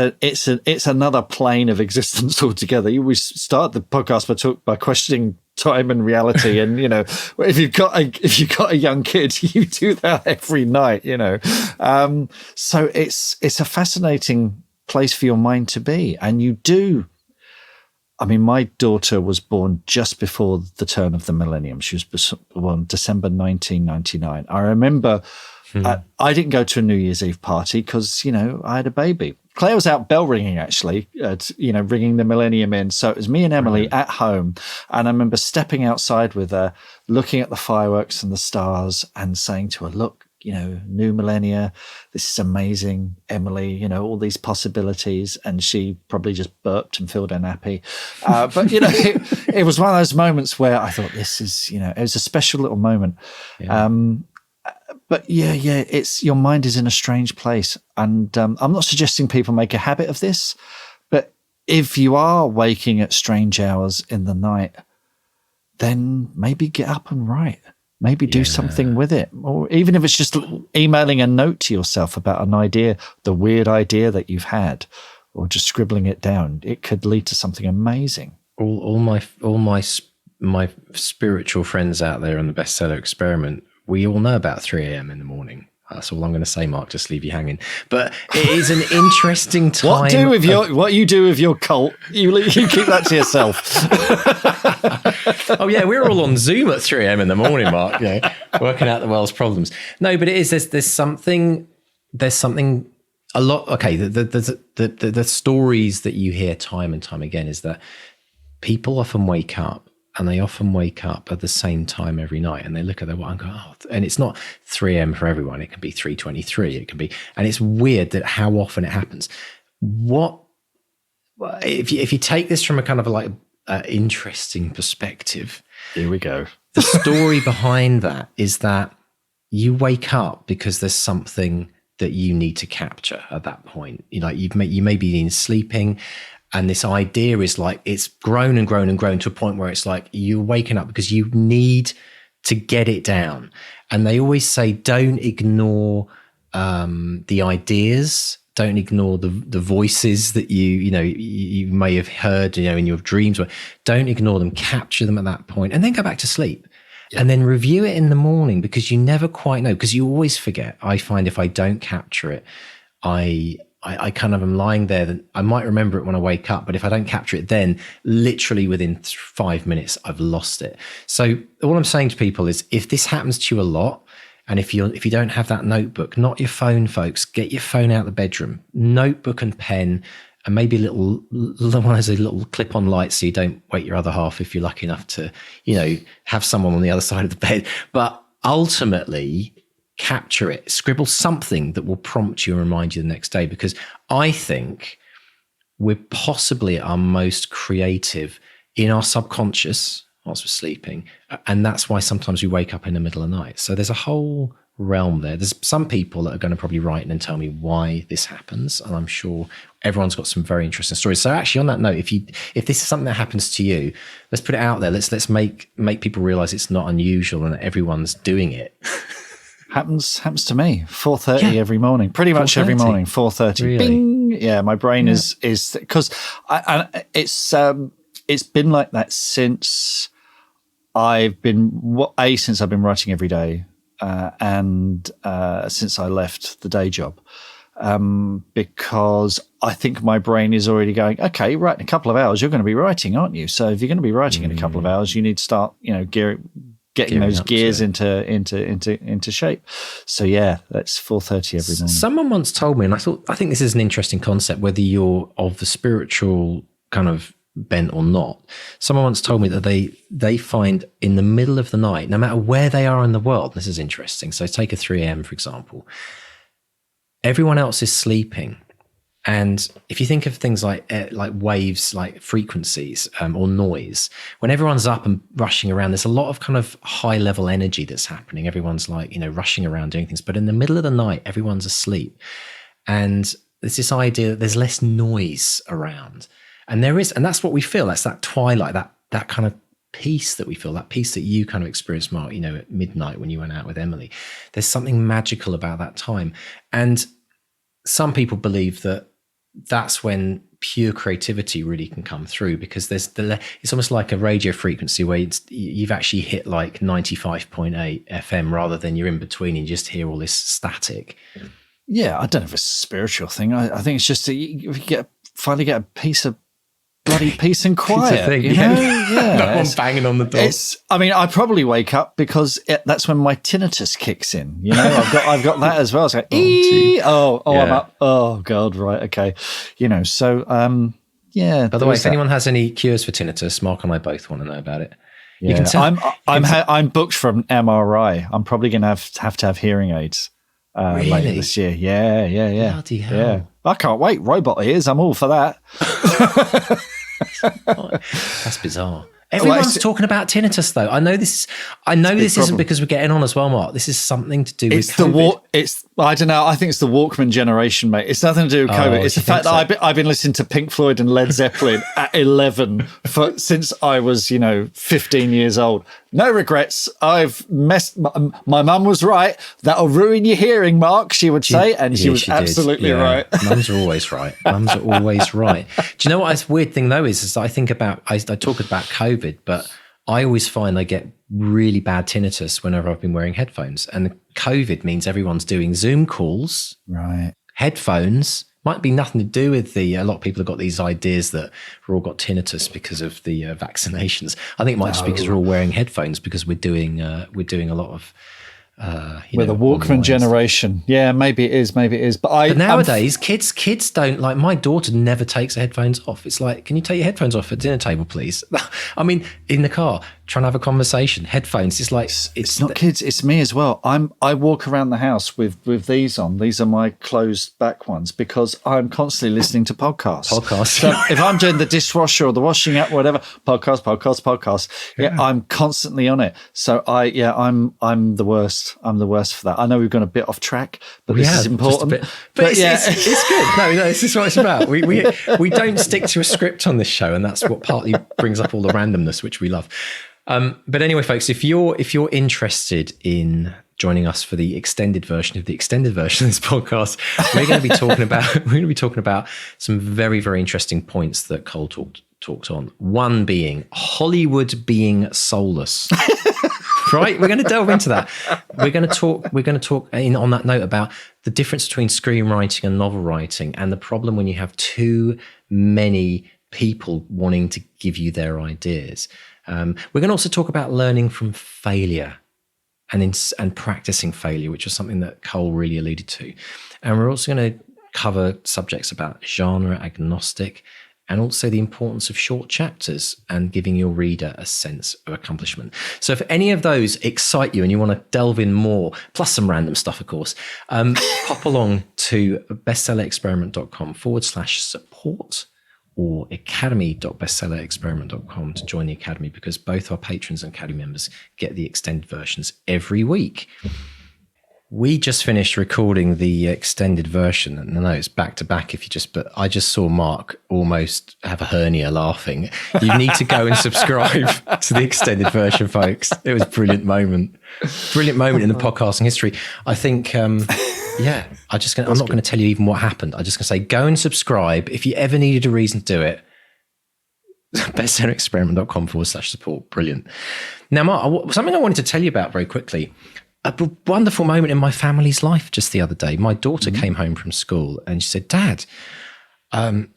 another plane of existence altogether. You always start the podcast by questioning time and reality, and if you've got a young kid, you do that every night. So it's a fascinating place for your mind to be, and you do. I mean, my daughter was born just before the turn of the millennium. She was born December 1999. I remember I didn't go to a New Year's Eve party because, I had a baby. Claire was out bell ringing, actually, ringing the millennium in. So it was me and Emily at home. And I remember stepping outside with her, looking at the fireworks and the stars and saying to her, look, new millennia, this is amazing, Emily, all these possibilities. And she probably just burped and filled her nappy. But, it was one of those moments where I thought this is, it was a special little moment. Yeah. But it's, your mind is in a strange place. And I'm not suggesting people make a habit of this, but if you are waking at strange hours in the night, then maybe get up and write. Maybe do something with it. Or even if it's just emailing a note to yourself about an idea, the weird idea that you've had, or just scribbling it down, it could lead to something amazing. All my spiritual friends out there on the bestseller experiment, we all know about 3 a.m. in the morning. That's all I'm going to say, Mark, just leave you hanging. But it is an interesting time. What you do with your cult, you keep that to yourself. Oh yeah, we're all on Zoom at 3 a.m. in the morning, Mark, working out the world's problems. No, but it is, there's something a lot. Okay. The stories that you hear time and time again is that people often wake up, and they often wake up at the same time every night, and they look at their watch and go, and it's not 3 a.m. for everyone. It can be 3:23. It can be, and it's weird that how often it happens. If you take this from a kind of like interesting perspective, here we go. The story behind that is that you wake up because there's something that you need to capture at that point. You may be in sleeping. And this idea is like, it's grown and grown and grown to a point where it's like you're waking up because you need to get it down. And they always say, don't ignore the ideas, don't ignore the voices that you may have heard, in your dreams. Don't ignore them, capture them at that point, and then go back to sleep. Yeah. And then review it in the morning, because you never quite know, because you always forget. I find if I don't capture it, I kind of am lying there. That I might remember it when I wake up, but if I don't capture it then, literally within 5 minutes, I've lost it. So all I'm saying to people is, if this happens to you a lot, and if you don't have that notebook, not your phone, folks, get your phone out of the bedroom, notebook and pen, and maybe a little clip-on light so you don't wake your other half if you're lucky enough to, have someone on the other side of the bed. But ultimately, capture it, scribble something that will prompt you and remind you the next day, because I think we're possibly our most creative in our subconscious whilst we're sleeping. And that's why sometimes we wake up in the middle of the night. So there's a whole realm there. There's some people that are going to probably write in and tell me why this happens. And I'm sure everyone's got some very interesting stories. So actually, on that note, if this is something that happens to you, let's put it out there. Let's make people realize it's not unusual and that everyone's doing it. Happens to me. 4:30 every morning, pretty much every morning. 4:30. Really? Bing. Yeah, my brain is because it's been like that since I've been writing every day, and since I left the day job, because I think my brain is already going, okay, right, in a couple of hours you're going to be writing, aren't you? So if you're going to be writing in a couple of hours, you need to start, getting those gears into shape. So yeah, that's 4:30 every morning. Someone once told me, and I think this is an interesting concept, whether you're of the spiritual kind of bent or not. Someone once told me that they find in the middle of the night, no matter where they are in the world, this is interesting. So take a 3 a.m. for example, everyone else is sleeping. And if you think of things like waves, like frequencies or noise, when everyone's up and rushing around, there's a lot of kind of high level energy that's happening. Everyone's rushing around doing things. But in the middle of the night, everyone's asleep. And there's this idea that there's less noise around. And that's what we feel. That's that twilight, that kind of peace that we feel, that peace that you kind of experienced, Mark, at midnight when you went out with Emily. There's something magical about that time. And some people believe that that's when pure creativity really can come through, because it's almost like a radio frequency where you've actually hit like 95.8 FM rather than you're in between and you just hear all this static. Yeah, I don't know if it's a spiritual thing. I think it's just that you finally get a piece of bloody peace and quiet. Yeah. No one banging on the door. I probably wake up because that's when my tinnitus kicks in. I've got that as well. It's like, I'm up. Oh God, right, okay. So yeah. By the way, if anyone has any cures for tinnitus, Mark and I both want to know about it. Yeah. You can tell. I'm booked for an MRI. I'm probably going to have to have hearing aids later this year. Yeah. Bloody hell. Yeah. I can't wait. Robot ears. I'm all for that. That's bizarre. Everyone's talking about tinnitus, though. I know this isn't because we're getting on as well, Mark. This is something to do with COVID. I don't know. I think it's the Walkman generation, mate. It's nothing to do with COVID. It's the fact that I've been listening to Pink Floyd and Led Zeppelin at 11 since I was, 15 years old. No regrets. I've messed. My mum was right. That'll ruin your hearing, Mark, she would say. And she was absolutely right. Mums are always right. Mums are always right. Do you know what a weird thing, though, is I think about, I talk about COVID, but I always find I get really bad tinnitus whenever I've been wearing headphones. And COVID means everyone's doing Zoom calls. Right. Headphones. Might be nothing to do with a lot of people have got these ideas that we're all got tinnitus because of the vaccinations. I think it might just be because we're all wearing headphones because we're doing a lot of we're the Walkman generation. Yeah, maybe it is. But nowadays, kids don't, like, my daughter never takes her headphones off. It's like, can you take your headphones off at dinner table, please? I mean, in the car, trying to have a conversation, headphones. It's like it's not kids. It's me as well. I walk around the house with these on. These are my closed back ones because I'm constantly listening to podcasts. So if I'm doing the dishwasher or the washing up, whatever, podcast. Yeah, I'm constantly on it. So I'm the worst. I'm the worst for that. I know we've gone a bit off track, but this is important. But it's good. No, this is what it's about. We don't stick to a script on this show, and that's what partly brings up all the randomness, which we love. But anyway, folks, if you're interested in joining us for the extended version of this podcast, we're going to be talking about some very, very interesting points that Cole talked on. One being Hollywood being soulless. Right, we're going to delve into that. We're going to talk on that note about the difference between screenwriting and novel writing, and the problem when you have too many people wanting to give you their ideas. We're going to also talk about learning from failure and practicing failure, which is something that Cole really alluded to. And we're also going to cover subjects about genre agnostic and also the importance of short chapters and giving your reader a sense of accomplishment. So if any of those excite you and you want to delve in more, plus some random stuff, of course, pop along to bestsellerexperiment.com/support or academy.bestsellerexperiment.com to join the Academy, because both our patrons and Academy members get the extended versions every week. We just finished recording the extended version, and I know it's back to back but I just saw Mark almost have a hernia laughing. You need to go and subscribe to the extended version, folks. It was a brilliant moment in the podcasting history. I think, I'm not going to tell you even what happened. I'm just going to say, go and subscribe. If you ever needed a reason to do it, bestsellerexperiment.com/support. Brilliant. Now, Mark, something I wanted to tell you about very quickly. A wonderful moment in my family's life just the other day. My daughter came home from school and she said, Dad,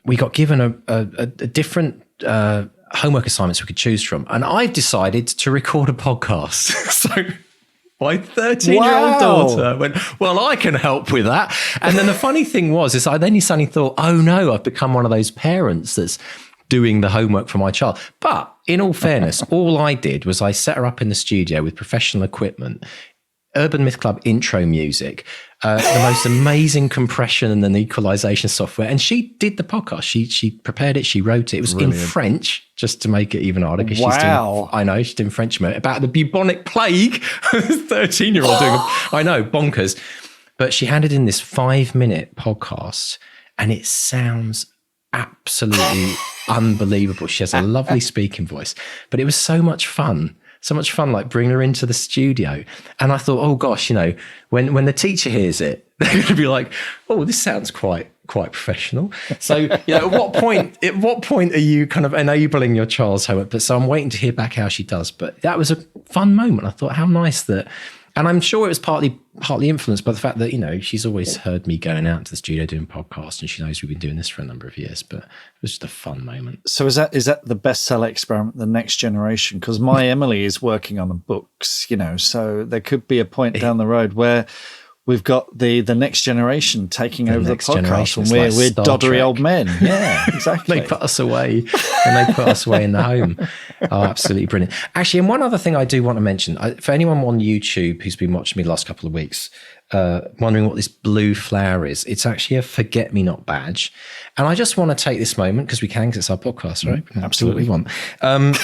we got given a different homework assignments we could choose from. And I've decided to record a podcast. So my 13-year-old daughter went, well, I can help with that. And then the funny thing was, I then suddenly thought, oh no, I've become one of those parents that's doing the homework for my child. But in all fairness, all I did was I set her up in the studio with professional equipment, Urban Myth Club intro music, the most amazing compression and then equalization software. And she did the podcast. She prepared it. She wrote it. It was in French, just to make it even harder. Wow. She's doing French about the bubonic plague. 13-year-old doing bonkers. But she handed in this 5-minute podcast and it sounds absolutely unbelievable. She has a lovely speaking voice, but it was so much fun, like bring her into the studio. And I thought, oh gosh, when the teacher hears it, they're going to be like, oh, this sounds quite professional. So at what point are you I know you're bullying your child's homework, but so I'm waiting to hear back how she does. But that was a fun moment. I thought, how nice that. And I'm sure it was partly influenced by the fact that, she's always heard me going out to the studio doing podcasts, and she knows we've been doing this for a number of years, but it was just a fun moment. So is that the bestseller experiment, the next generation? Because my Emily is working on the books, so there could be a point down the road where we've got the next generation taking over the podcast, and we're doddery Trek. Old men. Yeah, exactly. They put us away, and they put us away in the home. Oh, absolutely brilliant. Actually, and one other thing I do want to mention, for anyone on YouTube who's been watching me the last couple of weeks, wondering what this blue flower is, it's actually a forget-me-not badge. And I just want to take this moment, because we can, because it's our podcast, right? Absolutely. Do what we want.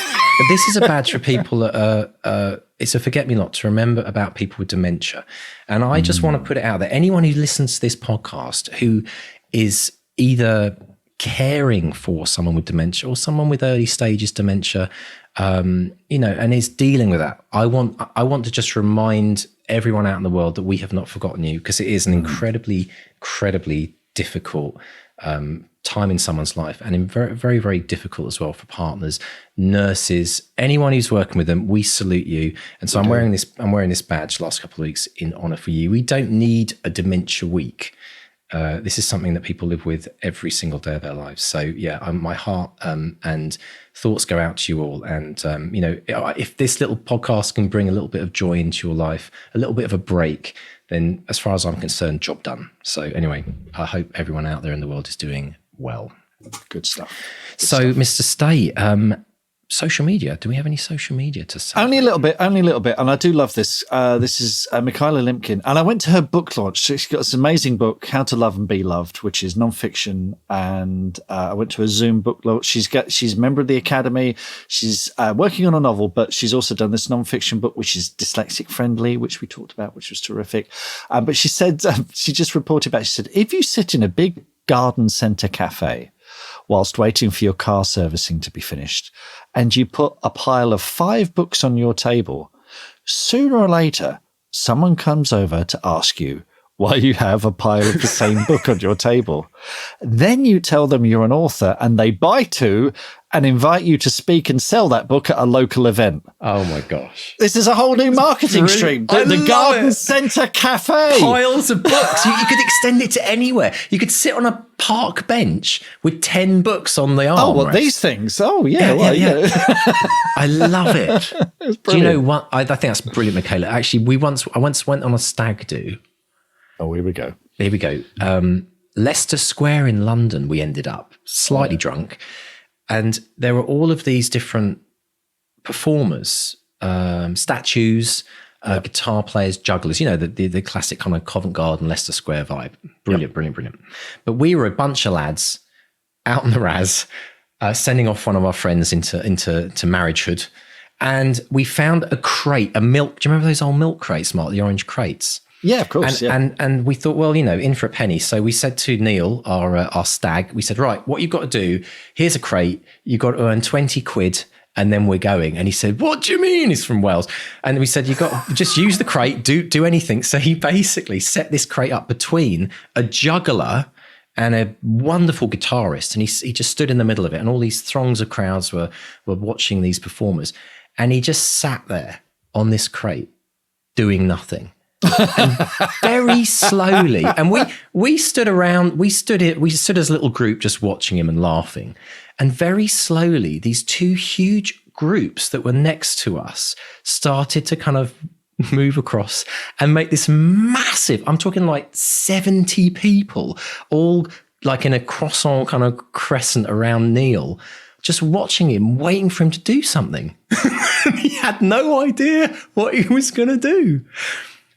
This is a badge for people that it's a forget-me-not to remember about people with dementia. And I just want to put it out there. Anyone who listens to this podcast who is either caring for someone with dementia or someone with early stages dementia, and is dealing with that, I want to just remind everyone out in the world that we have not forgotten you, because it is an incredibly difficult time in someone's life, and very, very, very difficult as well for partners, nurses, anyone who's working with them. We salute you. And so I'm wearing this badge the last couple of weeks in honor for you. We don't need a dementia week. This is something that people live with every single day of their lives. So my heart and thoughts go out to you all. And if this little podcast can bring a little bit of joy into your life, a little bit of a break, then as far as I'm concerned, job done. So anyway, I hope everyone out there in the world is doing well. Good stuff. Mr. Stay, social media. Do we have any social media to say? Only a little bit. And I do love this. This is Michaela Limpkin. And I went to her book launch. She's got this amazing book, How to Love and Be Loved, which is nonfiction. And I went to a Zoom book launch. She's a member of the Academy. She's working on a novel, but she's also done this nonfiction book, which is dyslexic friendly, which we talked about, which was terrific. But she said, she just reported back, she said, if you sit in a big garden centre cafe whilst waiting for your car servicing to be finished, and you put a pile of 5 books on your table, sooner or later, someone comes over to ask you why you have a pile of the same book on your table. Then you tell them you're an author, and they buy 2 and invite you to speak and sell that book at a local event. Oh my gosh. This is a whole new marketing stream. The Garden Centre Cafe. Piles of books. You could extend it to anywhere. You could sit on a park bench with 10 books on the armrest. Oh, well, these things. Oh, yeah. I love it. Do you know what? I think that's brilliant, Michaela. Actually, I once went on a stag do. Oh, here we go. Leicester Square in London, we ended up. slightly drunk. And there were all of these different performers, statues, guitar players, jugglers, the classic kind of Covent Garden, Leicester Square vibe. Brilliant. But we were a bunch of lads out on the Raz, sending off one of our friends into marriagehood. And we found a crate, a milk. Do you remember those old milk crates, Mark, the orange crates? Yeah, of course. And we thought, well, in for a penny. So we said to Neil, our stag, we said, right, what you've got to do, here's a crate. You've got to earn 20 quid and then we're going. And he said, what do you mean? He's from Wales. And we said, you've got to just use the crate, do anything. So he basically set this crate up between a juggler and a wonderful guitarist. And he just stood in the middle of it. And all these throngs of crowds were watching these performers. And he just sat there on this crate doing nothing. And very slowly, and we stood around, we stood as a little group just watching him and laughing. And very slowly, these two huge groups that were next to us started to kind of move across and make this massive, I'm talking like 70 people, all like in a croissant kind of crescent around Neil, just watching him, waiting for him to do something. He had no idea what he was going to do.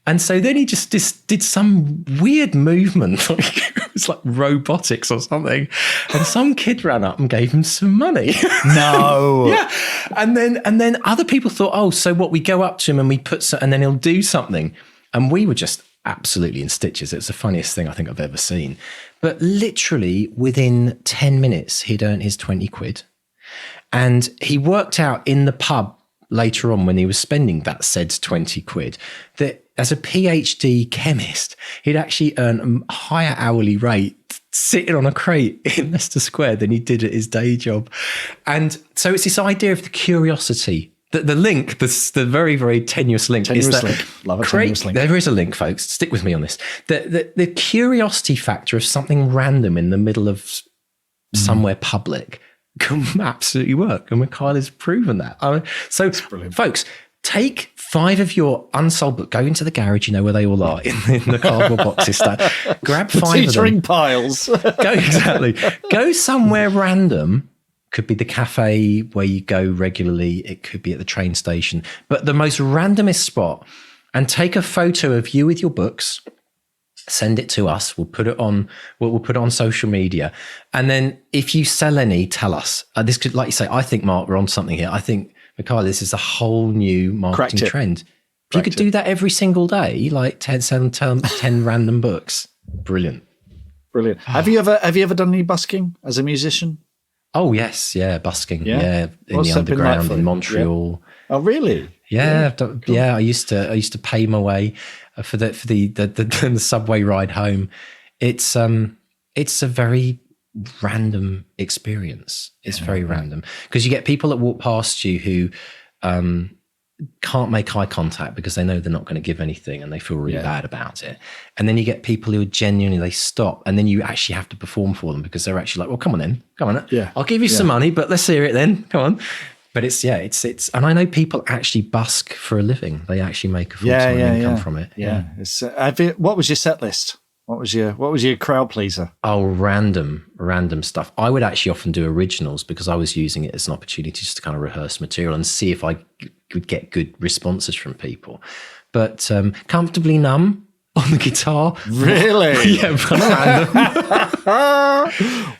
And so then he just did some weird movement, like it was like robotics or something. And some kid ran up and gave him some money. No. Yeah. And then other people thought, oh, so what, we go up to him and we and then he'll do something. And we were just absolutely in stitches. It's the funniest thing I think I've ever seen. But literally within 10 minutes, he'd earned his 20 quid. And he worked out in the pub later on when he was spending that said 20 quid that as a PhD chemist, he'd actually earn a higher hourly rate sitting on a crate in Leicester Square than he did at his day job. And so it's this idea of the curiosity. The link, the very, very tenuous link is that Love a tenuous link. There is a link, folks. Stick with me on this. The curiosity factor of something random in the middle of somewhere public can absolutely work. And Mikhail has proven that. So, folks, take 5 of your unsold books, go into the garage, you know where they all are, in the cardboard boxes. Grab 5 of them. Teetering piles. Go somewhere random. Could be the cafe where you go regularly. It could be at the train station. But the most randomest spot, and take a photo of you with your books. Send it to us. We'll put it on. We'll put it on social media, and then if you sell any, tell us. This could, like you say, I think, Mark, we're on something here. I think, Mikhail, this is a whole new marketing trend. If you could do that every single day, like 10 random books, brilliant. Have you ever done any busking as a musician? Oh yes, busking. Yeah, in the underground in Montreal. Yeah. Oh really? Yeah, cool. Yeah. I used to pay my way for the subway ride home. It's a very random experience. It's very random because you get people that walk past you who can't make eye contact because they know they're not going to give anything and they feel really bad about it. And then you get people who genuinely, they stop, and then you actually have to perform for them because they're actually like, well, come on. Yeah, I'll give you some money, but let's hear it then. Come on. But it's, and I know people actually busk for a living. They actually make a full-time income from it. Yeah. What was your set list? What was your crowd pleaser? Oh, random stuff. I would actually often do originals because I was using it as an opportunity just to kind of rehearse material and see if I could get good responses from people. But Comfortably Numb on the guitar. Really? Yeah, random.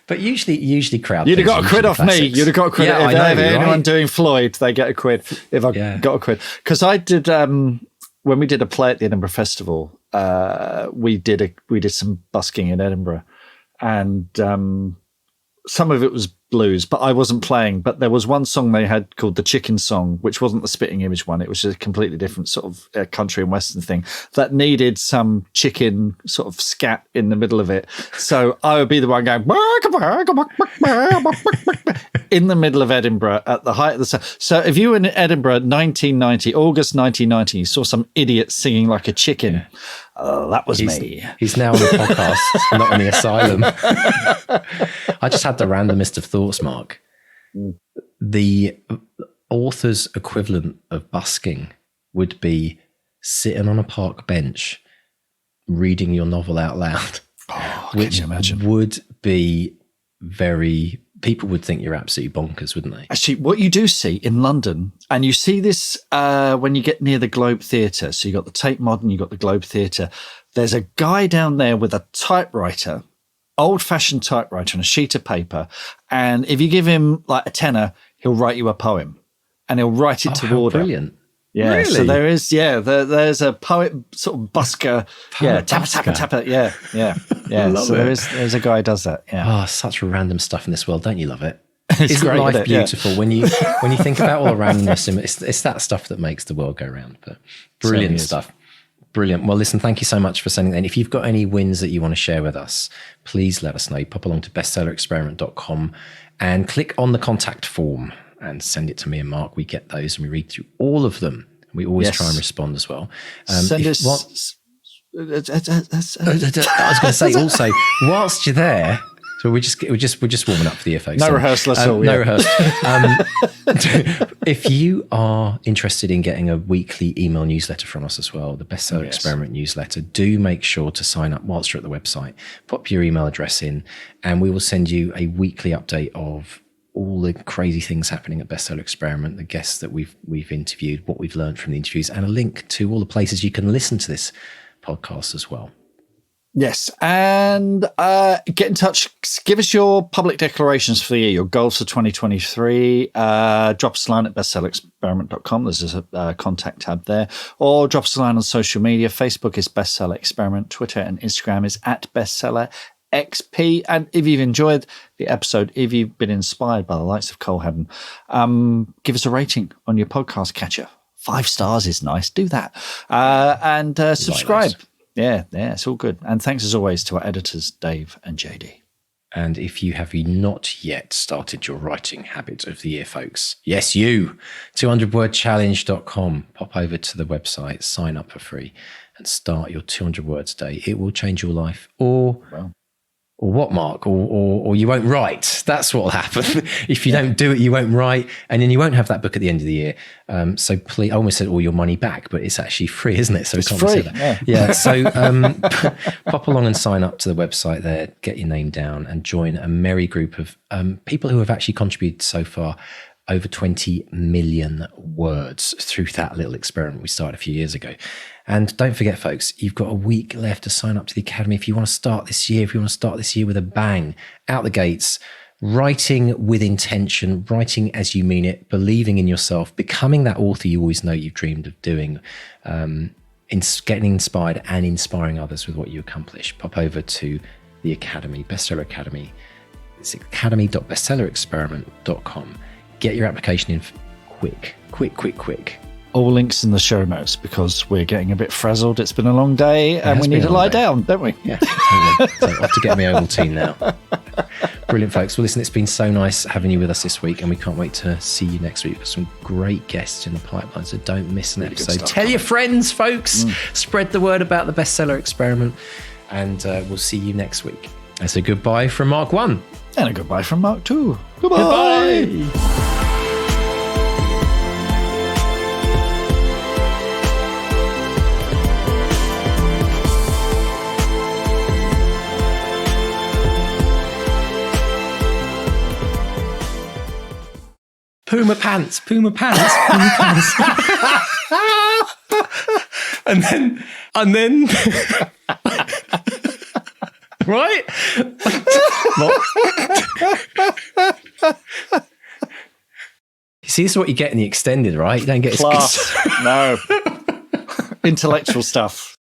But usually crowd. You'd have got a quid off me. You'd have got a quid. If anyone doing Floyd, they get a quid. If I got a quid. Because I did, when we did a play at the Edinburgh Festival, we did some busking in Edinburgh, and some of it was blues, but I wasn't playing. But there was one song they had called the Chicken Song, which wasn't the Spitting Image one. It was just a completely different sort of country and western thing that needed some chicken sort of scat in the middle of it. So I would be the one going in the middle of Edinburgh at the height of the sun. So if you were in Edinburgh, August 1990, you saw some idiot singing like a chicken. That was me. He's now on the podcast, not in the asylum. I just had the randomest of thoughts, Mark. The author's equivalent of busking would be sitting on a park bench reading your novel out loud, which would be people would think you're absolutely bonkers, wouldn't they? Actually, what you do see in London, and you see this when you get near the Globe Theatre, so you got the Tate Modern, you got the Globe Theatre, there's a guy down there with a typewriter, old-fashioned typewriter on a sheet of paper, and if you give him like a tenner, he'll write you a poem, and he'll write it to order. Brilliant. Yeah, really? So there's a poet sort of busker. Tapper. Yeah. So there's a guy who does that. Yeah. Oh, such random stuff in this world. Don't you love it? It's great, life isn't it? beautiful? When you think about all the randomness, it's that stuff that makes the world go round. But brilliant stuff. Brilliant. Well, listen, thank you so much for sending that. And if you've got any wins that you want to share with us, please let us know. Pop along to bestsellerexperiment.com and click on the contact form and send it to me and Mark. We get those and we read through all of them. We always try and respond as well. Send us. I was going to say also, whilst you're there, so we're just warming up for the folks. No rehearsal at all. No rehearsal. If you are interested in getting a weekly email newsletter from us as well, the Bestseller Experiment newsletter, do make sure to sign up whilst you're at the website. Pop your email address in, and we will send you a weekly update of all the crazy things happening at Bestseller Experiment, the guests that we've interviewed, what we've learned from the interviews, and a link to all the places you can listen to this podcast as well. Yes, and get in touch. Give us your public declarations for the year, your goals for 2023. Drop us a line at bestsellerexperiment.com. There's a contact tab there. Or drop us a line on social media. Facebook is Bestseller Experiment. Twitter and Instagram is @bestsellerxp. And if you've enjoyed the episode, if you've been inspired by the likes of Cole Haddon, give us a rating on your podcast catcher. 5 stars is nice. Do that. And subscribe. Yeah, it's all good. And thanks as always to our editors, Dave and JD. And if you have not yet started your writing habit of the year, folks, yes, you, 200wordchallenge.com. Pop over to the website, sign up for free, and start your 200 words a day. It will change your life. Or what, Mark? Or you won't write. That's what will happen. If you don't do it, you won't write. And then you won't have that book at the end of the year. So please, I almost said all your money back, but it's actually free, isn't it? So it's free. Yeah. So pop along and sign up to the website there, get your name down and join a merry group of people who have actually contributed so far over 20 million words through that little experiment we started a few years ago. And don't forget, folks, you've got a week left to sign up to the Academy. If you want to start this year, with a bang, out the gates, writing with intention, writing as you mean it, believing in yourself, becoming that author you always know you've dreamed of doing, getting inspired and inspiring others with what you accomplish, pop over to the Academy, Bestseller Academy. It's academy.bestsellerexperiment.com. Get your application in quick. All links in the show notes because we're getting a bit frazzled. It's been a long day and we need to lie down, don't we? Yeah, totally. So off to get me Ovaltine now. Brilliant, folks. Well, listen, it's been so nice having you with us this week and we can't wait to see you next week with some great guests in the pipeline. So don't miss an episode. Tell your friends, folks. Spread the word about the Bestseller Experiment and we'll see you next week. That's a goodbye from Mark 1. And a goodbye from Mark 2. Goodbye. Puma pants. and then right? You see, this is what you get in the extended, right? You don't get class. No. Intellectual stuff.